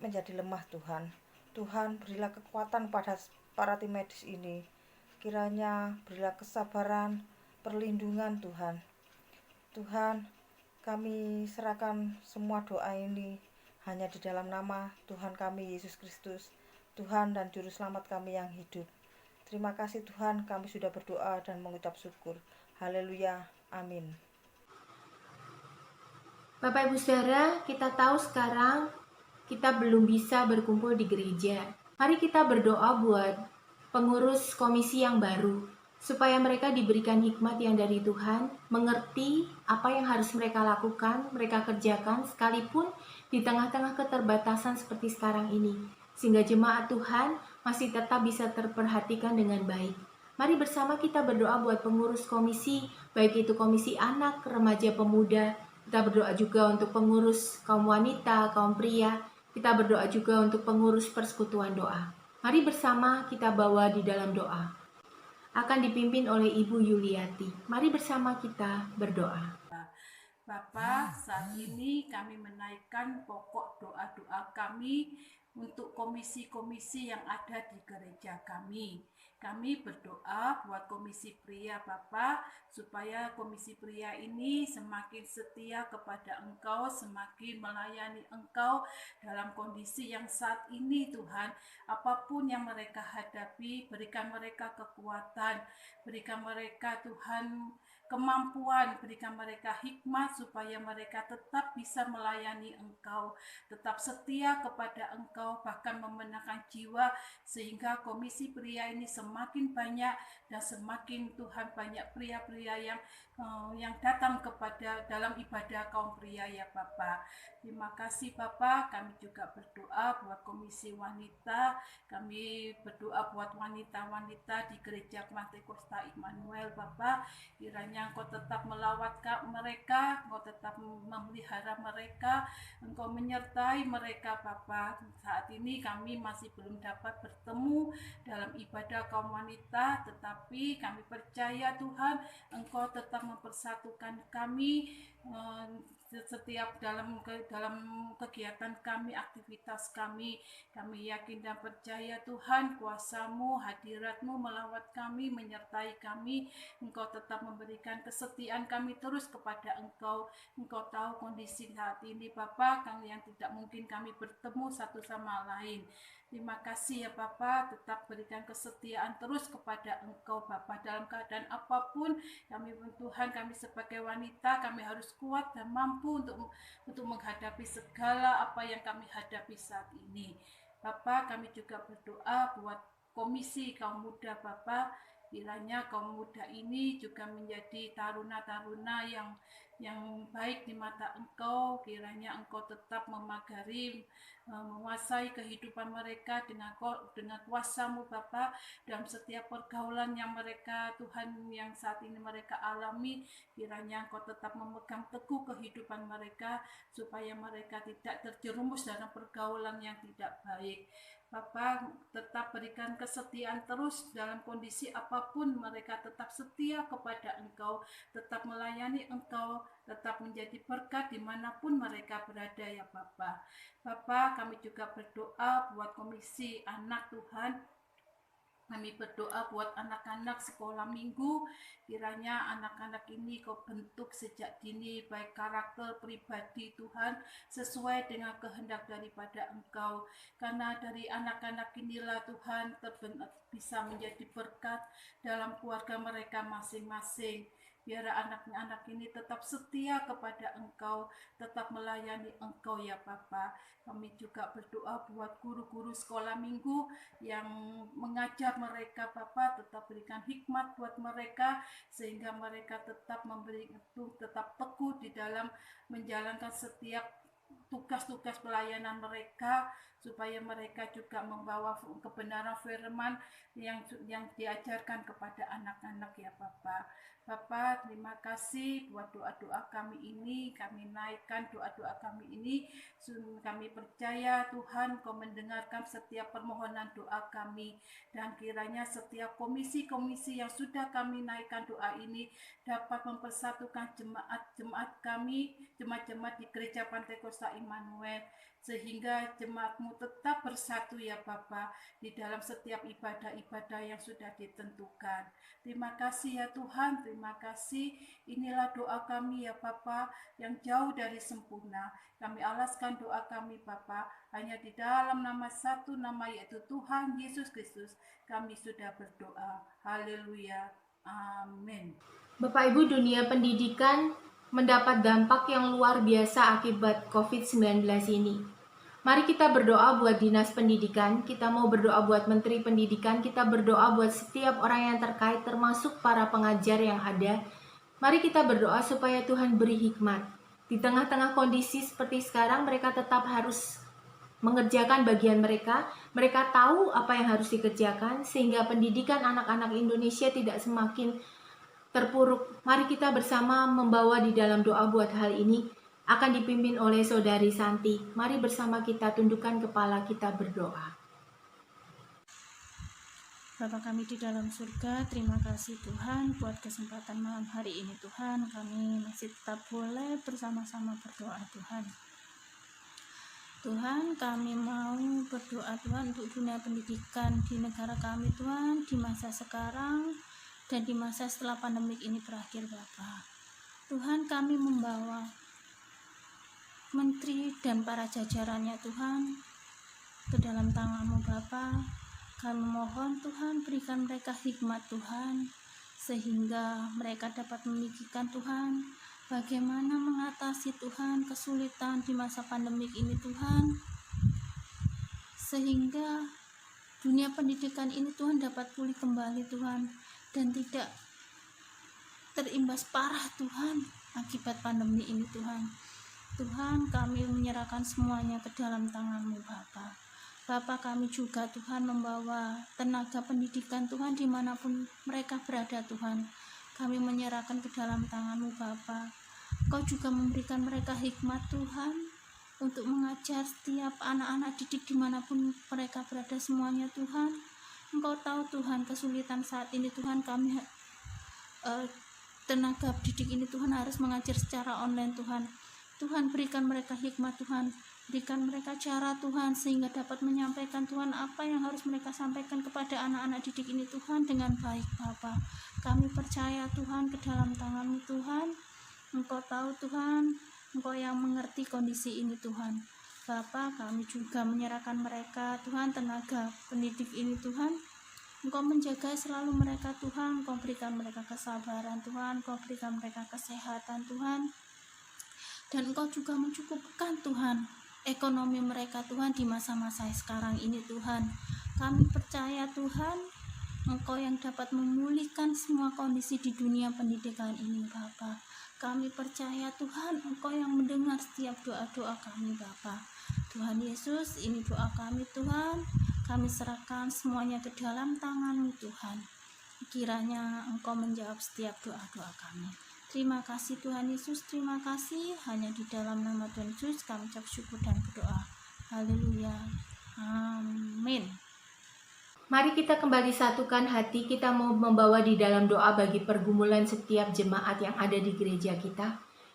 S5: menjadi lemah Tuhan. Tuhan, berilah kekuatan pada para tim medis ini. Kiranya berilah kesabaran, perlindungan Tuhan. Tuhan, kami serahkan semua doa ini hanya di dalam nama Tuhan kami Yesus Kristus, Tuhan dan Juru Selamat kami yang hidup. Terima kasih Tuhan, kami sudah berdoa dan mengucap syukur. Haleluya, amin.
S3: Bapak Ibu Saudara, kita tahu sekarang kita belum bisa berkumpul di gereja. Mari kita berdoa buat pengurus komisi yang baru, supaya mereka diberikan hikmat yang dari Tuhan, mengerti apa yang harus mereka lakukan, mereka kerjakan, sekalipun di tengah-tengah keterbatasan seperti sekarang ini, sehingga jemaat Tuhan masih tetap bisa terperhatikan dengan baik. Mari bersama kita berdoa buat pengurus komisi, baik itu komisi anak, remaja, pemuda. Kita berdoa juga untuk pengurus kaum wanita, kaum pria. Kita berdoa juga untuk pengurus persekutuan doa. Mari bersama kita bawa di dalam doa. Akan dipimpin oleh Ibu Yuliati. Mari bersama kita berdoa.
S6: Bapa, saat ini kami menaikkan pokok doa-doa kami untuk komisi-komisi yang ada di gereja kami. Kami berdoa buat Komisi Pria Bapa, supaya Komisi Pria ini semakin setia kepada Engkau, semakin melayani Engkau dalam kondisi yang saat ini Tuhan. Apapun yang mereka hadapi, berikan mereka kekuatan, berikan mereka Tuhan kemampuan, berikan mereka hikmat supaya mereka tetap bisa melayani Engkau, tetap setia kepada Engkau, bahkan memenangkan jiwa, sehingga Komisi Pria ini semakin banyak dan semakin Tuhan banyak pria-pria yang datang kepada dalam ibadah kaum pria ya Bapa. Terima kasih Bapa. Kami juga berdoa buat Komisi Wanita, kami berdoa buat wanita-wanita di Gereja Pantai Kosta Immanuel Bapa. Kiranya Engkau tetap melawat mereka, Engkau tetap memelihara mereka, Engkau menyertai mereka Bapa. Saat ini kami masih belum dapat bertemu dalam ibadah kaum wanita, tetapi kami percaya Tuhan, Engkau tetap mempersatukan kami setiap dalam kegiatan kami, aktivitas kami yakin dan percaya Tuhan, kuasa-Mu, hadirat-Mu melawat kami, menyertai kami. Engkau tetap memberikan kesetiaan kami terus kepada Engkau. Engkau tahu kondisi saat ini Bapa, yang tidak mungkin kami bertemu satu sama lain. Terima kasih ya Bapa, tetap berikan kesetiaan terus kepada Engkau Bapa, dalam keadaan apapun kami Tuhan, kami sebagai wanita kami harus kuat dan mampu untuk menghadapi segala apa yang kami hadapi saat ini. Bapa, kami juga berdoa buat Komisi Kaum Muda Bapa, kiranya kaum muda ini juga menjadi taruna-taruna yang baik di mata Engkau. Kiranya Engkau tetap memagari, menguasai kehidupan mereka dengan kuasa-Mu Bapa, dalam setiap pergaulan yang mereka Tuhan yang saat ini mereka alami. Kiranya Engkau tetap memegang teguh kehidupan mereka, supaya mereka tidak terjerumus dalam pergaulan yang tidak baik. Bapa, tetap berikan kesetiaan terus dalam kondisi apapun, mereka tetap setia kepada Engkau, tetap melayani Engkau, tetap menjadi berkat dimanapun mereka berada ya Bapa. Bapa, kami juga berdoa buat Komisi Anak Tuhan. Kami berdoa buat anak-anak sekolah minggu, kiranya anak-anak ini Kau bentuk sejak dini, baik karakter pribadi Tuhan, sesuai dengan kehendak daripada Engkau. Karena dari anak-anak inilah Tuhan bisa menjadi berkat dalam keluarga mereka masing-masing. Biar anak-anak ini tetap setia kepada Engkau, tetap melayani Engkau ya Bapa. Kami juga berdoa buat guru-guru sekolah minggu yang mengajar mereka Bapa, tetap berikan hikmat buat mereka, sehingga mereka tetap tetap teguh di dalam menjalankan setiap tugas-tugas pelayanan mereka, supaya mereka juga membawa kebenaran firman yang diajarkan kepada anak-anak ya Bapa. Bapa, terima kasih buat doa-doa kami ini, kami naikkan doa-doa kami ini. Kami percaya Tuhan Kau mendengarkan setiap permohonan doa kami, dan kiranya setiap komisi-komisi yang sudah kami naikkan doa ini dapat mempersatukan jemaat-jemaat kami, jemaat-jemaat di Gereja Pantai Kosta Immanuel, sehingga jemaat-Mu tetap bersatu ya Bapa, di dalam setiap ibadah-ibadah yang sudah ditentukan. Terima kasih ya Tuhan, terima kasih. Inilah doa kami ya Bapa, yang jauh dari sempurna. Kami alaskan doa kami Bapa, hanya di dalam nama satu nama, yaitu Tuhan Yesus Kristus, kami sudah berdoa. Haleluya. Amin.
S3: Bapak Ibu, dunia pendidikan mendapat dampak yang luar biasa akibat COVID-19 ini. Mari kita berdoa buat dinas pendidikan, kita mau berdoa buat menteri pendidikan, kita berdoa buat setiap orang yang terkait, termasuk para pengajar yang ada. Mari kita berdoa supaya Tuhan beri hikmat. Di tengah-tengah kondisi seperti sekarang, mereka tetap harus mengerjakan bagian mereka. Mereka tahu apa yang harus dikerjakan, sehingga pendidikan anak-anak Indonesia tidak semakin terpuruk. Mari kita bersama membawa di dalam doa buat hal ini, akan dipimpin oleh Saudari Santi. Mari bersama kita tundukkan kepala, kita berdoa.
S7: Bapa kami di dalam surga, terima kasih Tuhan buat kesempatan malam hari ini Tuhan. Kami masih tetap boleh bersama-sama berdoa Tuhan. Tuhan, kami mau berdoa Tuhan untuk dunia pendidikan di negara kami Tuhan, di masa sekarang dan di masa setelah pandemik ini berakhir Bapa. Tuhan, kami membawa menteri dan para jajarannya Tuhan ke dalam tangan-Mu Bapa. Kami mohon Tuhan, berikan mereka hikmat Tuhan, sehingga mereka dapat memikirkan Tuhan bagaimana mengatasi Tuhan kesulitan di masa pandemik ini Tuhan, sehingga dunia pendidikan ini Tuhan dapat pulih kembali Tuhan, dan tidak terimbas parah Tuhan akibat pandemi ini Tuhan. Tuhan, kami menyerahkan semuanya ke dalam tangan-Mu Bapa. Bapa, kami juga Tuhan membawa tenaga pendidikan Tuhan dimanapun mereka berada Tuhan. Kami menyerahkan ke dalam tangan-Mu Bapa. Kau juga memberikan mereka hikmat Tuhan untuk mengajar setiap anak-anak didik dimanapun mereka berada semuanya Tuhan. Engkau tahu Tuhan kesulitan saat ini Tuhan, kami tenaga didik ini Tuhan harus mengajar secara online Tuhan. Tuhan, berikan mereka hikmat Tuhan, berikan mereka cara Tuhan sehingga dapat menyampaikan Tuhan apa yang harus mereka sampaikan kepada anak-anak didik ini Tuhan dengan baik Bapa. Kami percaya Tuhan ke dalam tangan-Mu Tuhan. Engkau tahu Tuhan, Engkau yang mengerti kondisi ini Tuhan. Bapa, kami juga menyerahkan mereka Tuhan, tenaga pendidik ini Tuhan. Engkau menjaga selalu mereka Tuhan, Engkau berikan mereka kesabaran Tuhan, Engkau berikan mereka kesehatan Tuhan. Dan Engkau juga mencukupkan Tuhan ekonomi mereka Tuhan di masa-masa sekarang ini Tuhan. Kami percaya Tuhan, Engkau yang dapat memulihkan semua kondisi di dunia pendidikan ini Bapa. Kami percaya Tuhan, Engkau yang mendengar setiap doa-doa kami Bapa. Tuhan Yesus, ini doa kami Tuhan. Kami serahkan semuanya ke dalam tangan-Mu Tuhan. Kiranya Engkau menjawab setiap doa-doa kami. Terima kasih Tuhan Yesus, terima kasih. Hanya di dalam nama Tuhan Yesus kami ucap syukur dan berdoa. Haleluya. Amin.
S3: Mari kita kembali satukan hati, kita mau membawa di dalam doa bagi pergumulan setiap jemaat yang ada di gereja kita.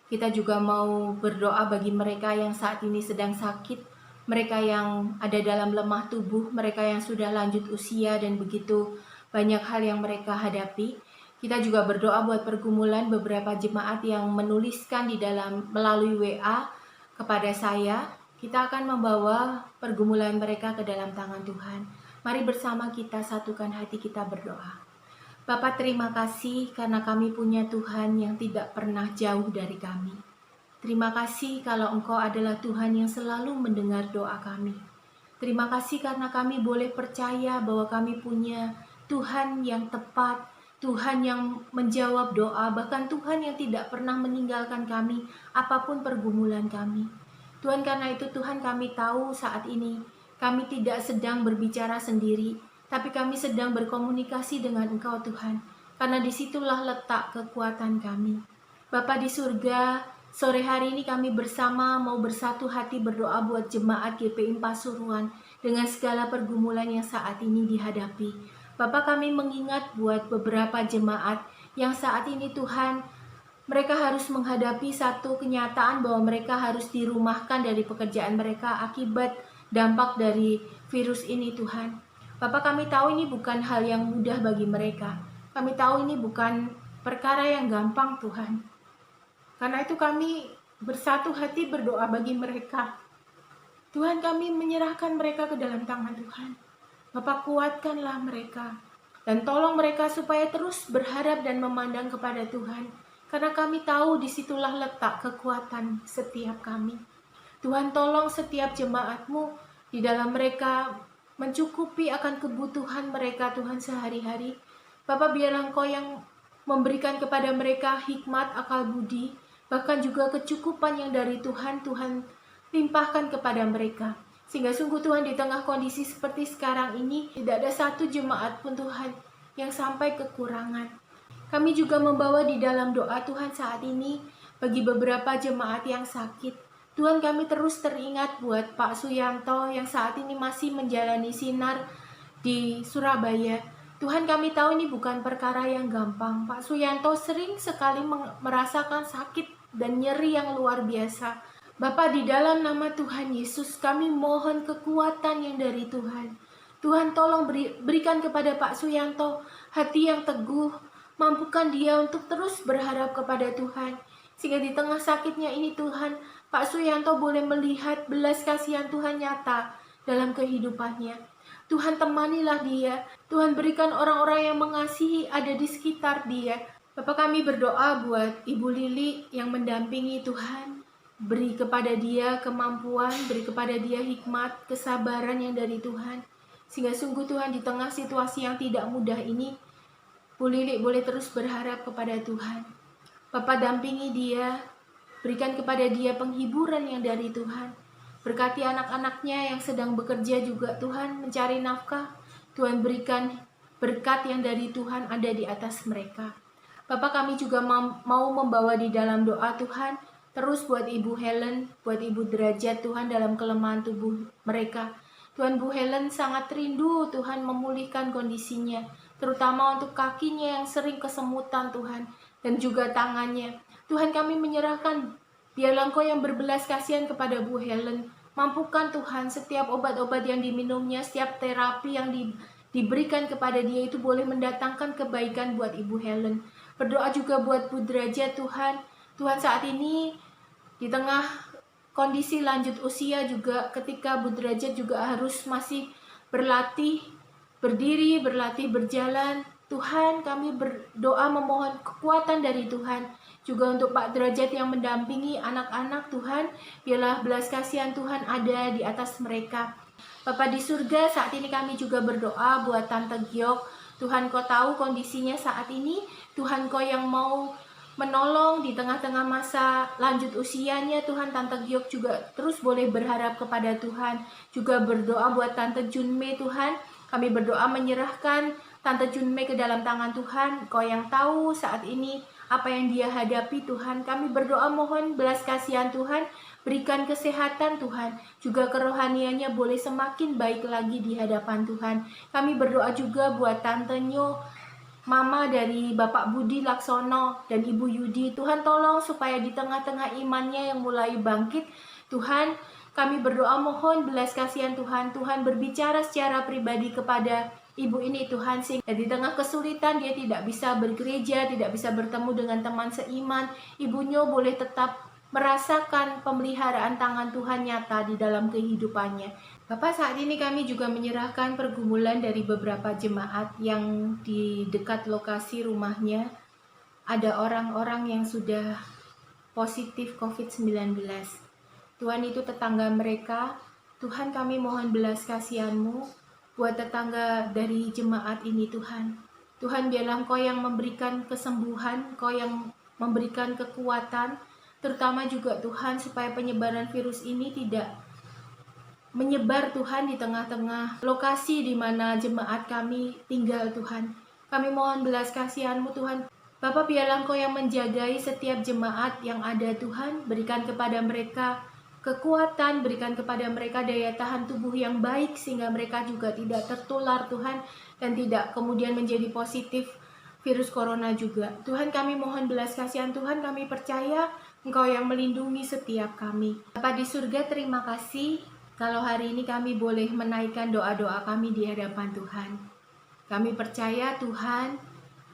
S3: Kita juga mau berdoa bagi mereka yang saat ini sedang sakit, mereka yang ada dalam lemah tubuh, mereka yang sudah lanjut usia dan begitu banyak hal yang mereka hadapi. Kita juga berdoa buat pergumulan beberapa jemaat yang menuliskan di dalam melalui WA kepada saya. Kita akan membawa pergumulan mereka ke dalam tangan Tuhan. Mari bersama kita satukan hati kita berdoa. Bapa, terima kasih karena kami punya Tuhan yang tidak pernah jauh dari kami. Terima kasih kalau Engkau adalah Tuhan yang selalu mendengar doa kami. Terima kasih karena kami boleh percaya bahwa kami punya Tuhan yang tepat, Tuhan yang menjawab doa, bahkan Tuhan yang tidak pernah meninggalkan kami apapun pergumulan kami. Tuhan, karena itu Tuhan, kami tahu saat ini kami tidak sedang berbicara sendiri, tapi kami sedang berkomunikasi dengan Engkau Tuhan, karena disitulah letak kekuatan kami. Bapa di surga, sore hari ini kami bersama mau bersatu hati berdoa buat jemaat GPI Pasuruan dengan segala pergumulan yang saat ini dihadapi. Bapa, kami mengingat buat beberapa jemaat yang saat ini Tuhan, mereka harus menghadapi satu kenyataan bahwa mereka harus dirumahkan dari pekerjaan mereka akibat dampak dari virus ini Tuhan. Bapak, kami tahu ini bukan hal yang mudah bagi mereka. Kami tahu ini bukan perkara yang gampang Tuhan. Karena itu kami bersatu hati berdoa bagi mereka. Tuhan, kami menyerahkan mereka ke dalam tangan Tuhan. Bapak, kuatkanlah mereka. Dan tolong mereka supaya terus berharap dan memandang kepada Tuhan. Karena kami tahu disitulah letak kekuatan setiap kami. Tuhan, tolong setiap jemaat-Mu di dalam mereka mencukupi akan kebutuhan mereka Tuhan sehari-hari. Bapak, biarlah Engkau yang memberikan kepada mereka hikmat, akal budi, bahkan juga kecukupan yang dari Tuhan, Tuhan limpahkan kepada mereka. Sehingga sungguh Tuhan, di tengah kondisi seperti sekarang ini, tidak ada satu jemaat pun Tuhan yang sampai kekurangan. Kami juga membawa di dalam doa Tuhan saat ini bagi beberapa jemaat yang sakit. Tuhan, kami terus teringat buat Pak Suyanto yang saat ini masih menjalani sinar di Surabaya. Tuhan, kami tahu ini bukan perkara yang gampang. Pak Suyanto sering sekali merasakan sakit dan nyeri yang luar biasa. Bapa, di dalam nama Tuhan Yesus, kami mohon kekuatan yang dari Tuhan. Tuhan, tolong berikan kepada Pak Suyanto hati yang teguh, mampukan dia untuk terus berharap kepada Tuhan. Sehingga di tengah sakitnya ini Tuhan, Pak Suyanto boleh melihat belas kasihan Tuhan nyata dalam kehidupannya. Tuhan, temanilah dia. Tuhan, berikan orang-orang yang mengasihi ada di sekitar dia. Bapak, kami berdoa buat Ibu Lili yang mendampingi Tuhan. Beri kepada dia kemampuan, beri kepada dia hikmat, kesabaran yang dari Tuhan. Sehingga sungguh Tuhan, di tengah situasi yang tidak mudah ini, Bu Lili boleh terus berharap kepada Tuhan. Bapak, dampingi dia, berikan kepada dia penghiburan yang dari Tuhan. Berkati anak-anaknya yang sedang bekerja juga Tuhan, mencari nafkah. Tuhan, berikan berkat yang dari Tuhan ada di atas mereka. Bapak, kami juga mau membawa di dalam doa Tuhan, terus buat Ibu Helen, buat Ibu Derajat Tuhan dalam kelemahan tubuh mereka. Tuhan, Bu Helen sangat rindu Tuhan memulihkan kondisinya, terutama untuk kakinya yang sering kesemutan Tuhan, dan juga tangannya. Tuhan, kami menyerahkan, biarlah Engkau yang berbelas kasihan kepada Bu Helen. Mampukan Tuhan setiap obat-obat yang diminumnya, setiap terapi yang diberikan kepada dia itu boleh mendatangkan kebaikan buat Ibu Helen. Berdoa juga buat Bu Derajat Tuhan. Tuhan, saat ini di tengah kondisi lanjut usia juga, ketika Bu Derajat juga harus masih berlatih, berdiri, berlatih, berjalan. Tuhan, kami berdoa memohon kekuatan dari Tuhan. Juga untuk Pak Derajat yang mendampingi anak-anak Tuhan, biarlah belas kasihan Tuhan ada di atas mereka. Bapa di surga, saat ini kami juga berdoa buat Tante Giok. Tuhan, Kau tahu kondisinya saat ini. Tuhan, Kau yang mau menolong di tengah-tengah masa lanjut usianya. Tuhan, Tante Giok juga terus boleh berharap kepada Tuhan. Juga berdoa buat Tante Junmei Tuhan. Kami berdoa menyerahkan Tante Junmei ke dalam tangan Tuhan. Kau yang tahu saat ini apa yang dia hadapi Tuhan. Kami berdoa mohon belas kasihan Tuhan. Berikan kesehatan Tuhan. Juga kerohaniannya boleh semakin baik lagi di hadapan Tuhan. Kami berdoa juga buat Tante Nyo, Mama dari Bapak Budi Laksono dan Ibu Yudi. Tuhan, tolong supaya di tengah-tengah imannya yang mulai bangkit, Tuhan, kami berdoa mohon belas kasihan Tuhan. Tuhan, berbicara secara pribadi kepada ibu ini Tuhan, sehingga di tengah kesulitan dia tidak bisa bergereja, tidak bisa bertemu dengan teman seiman. Ibunya boleh tetap merasakan pemeliharaan tangan Tuhan nyata di dalam kehidupannya. Bapak, saat ini kami juga menyerahkan pergumulan dari beberapa jemaat yang di dekat lokasi rumahnya. Ada orang-orang yang sudah positif COVID-19. Tuhan, itu tetangga mereka. Tuhan, kami mohon belas kasihan-Mu buat tetangga dari jemaat ini Tuhan. Tuhan, biarlah Engkau yang memberikan kesembuhan, Engkau yang memberikan kekuatan, terutama juga Tuhan supaya penyebaran virus ini tidak menyebar Tuhan di tengah-tengah lokasi di mana jemaat kami tinggal Tuhan. Kami mohon belas kasihan-Mu Tuhan. Bapak, biarlah Engkau yang menjagai setiap jemaat yang ada Tuhan. Berikan kepada mereka kekuatan, berikan kepada mereka daya tahan tubuh yang baik sehingga mereka juga tidak tertular Tuhan dan tidak kemudian menjadi positif virus corona juga. Tuhan, kami mohon belas kasihan Tuhan, kami percaya Engkau yang melindungi setiap kami. Bapa di surga, terima kasih kalau hari ini kami boleh menaikkan doa-doa kami di hadapan Tuhan. Kami percaya Tuhan,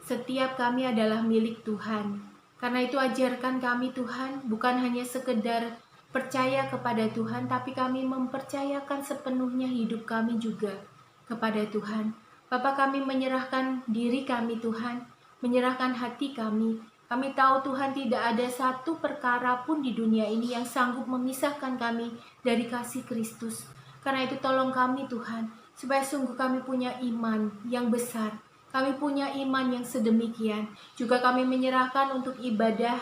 S3: setiap kami adalah milik Tuhan. Karena itu ajarkan kami Tuhan, bukan hanya sekedar percaya kepada Tuhan, tapi kami mempercayakan sepenuhnya hidup kami juga kepada Tuhan. Bapa, kami menyerahkan diri kami Tuhan, menyerahkan hati kami. Kami tahu Tuhan tidak ada satu perkara pun di dunia ini yang sanggup memisahkan kami dari kasih Kristus. Karena itu tolong kami Tuhan, supaya sungguh kami punya iman yang besar. Kami punya iman yang sedemikian. Juga kami menyerahkan untuk ibadah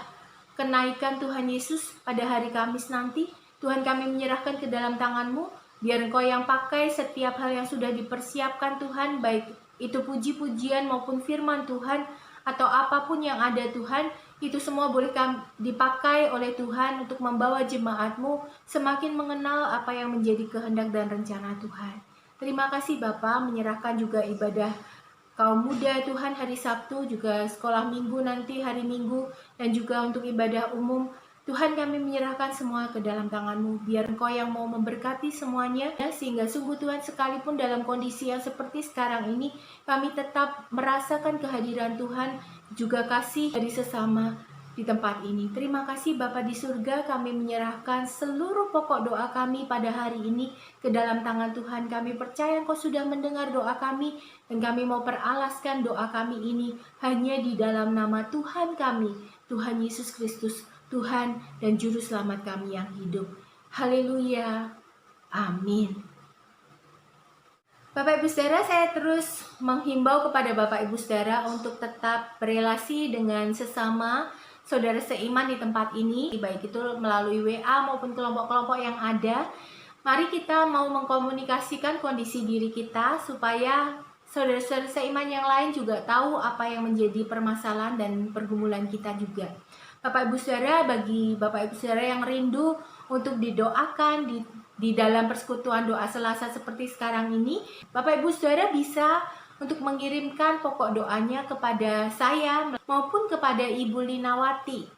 S3: kenaikan Tuhan Yesus pada hari Kamis nanti. Tuhan, kami menyerahkan ke dalam tangan-Mu. Biar Engkau yang pakai setiap hal yang sudah dipersiapkan Tuhan, baik itu puji-pujian maupun firman Tuhan, atau apapun yang ada Tuhan, itu semua boleh dipakai oleh Tuhan untuk membawa jemaat-Mu semakin mengenal apa yang menjadi kehendak dan rencana Tuhan. Terima kasih Bapa, menyerahkan juga ibadah kaum muda Tuhan hari Sabtu, juga sekolah minggu nanti hari Minggu, dan juga untuk ibadah umum Tuhan, kami menyerahkan semua ke dalam tangan-Mu. Biar Engkau yang mau memberkati semuanya, sehingga sungguh Tuhan, sekalipun dalam kondisi yang seperti sekarang ini, kami tetap merasakan kehadiran Tuhan, juga kasih dari sesama di tempat ini. Terima kasih Bapa di surga, kami menyerahkan seluruh pokok doa kami pada hari ini ke dalam tangan Tuhan. Kami percaya Engkau sudah mendengar doa kami, dan kami mau peralaskan doa kami ini hanya di dalam nama Tuhan kami, Tuhan Yesus Kristus, Tuhan dan Juru Selamat kami yang hidup. Haleluya. Amin. Bapak Ibu Saudara, saya terus menghimbau kepada Bapak Ibu Saudara untuk tetap berelasi dengan sesama saudara seiman di tempat ini, baik itu melalui WA maupun kelompok-kelompok yang ada. Mari kita mau mengkomunikasikan kondisi diri kita supaya saudara-saudara seiman yang lain juga tahu apa yang menjadi permasalahan dan pergumulan kita juga. Bapak Ibu Saudara, bagi Bapak Ibu Saudara yang rindu untuk didoakan di dalam persekutuan doa Selasa seperti sekarang ini, Bapak Ibu Saudara bisa untuk mengirimkan pokok doanya kepada saya maupun kepada Ibu Linawati.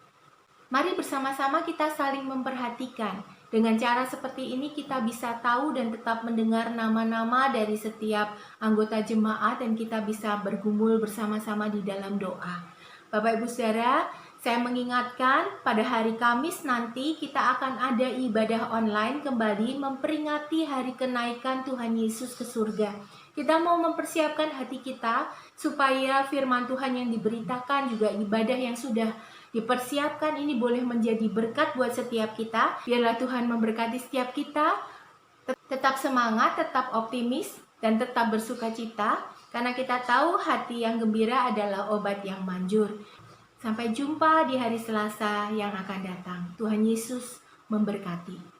S3: Mari bersama-sama kita saling memperhatikan. Dengan cara seperti ini kita bisa tahu dan tetap mendengar nama-nama dari setiap anggota jemaat dan kita bisa bergumul bersama-sama di dalam doa. Bapak Ibu Saudara, saya mengingatkan pada hari Kamis nanti kita akan ada ibadah online kembali memperingati hari kenaikan Tuhan Yesus ke surga. Kita mau mempersiapkan hati kita supaya firman Tuhan yang diberitakan juga ibadah yang sudah dipersiapkan ini boleh menjadi berkat buat setiap kita. Biarlah Tuhan memberkati setiap kita, tetap semangat, tetap optimis, dan tetap bersukacita. Karena kita tahu hati yang gembira adalah obat yang manjur. Sampai jumpa di hari Selasa yang akan datang. Tuhan Yesus memberkati.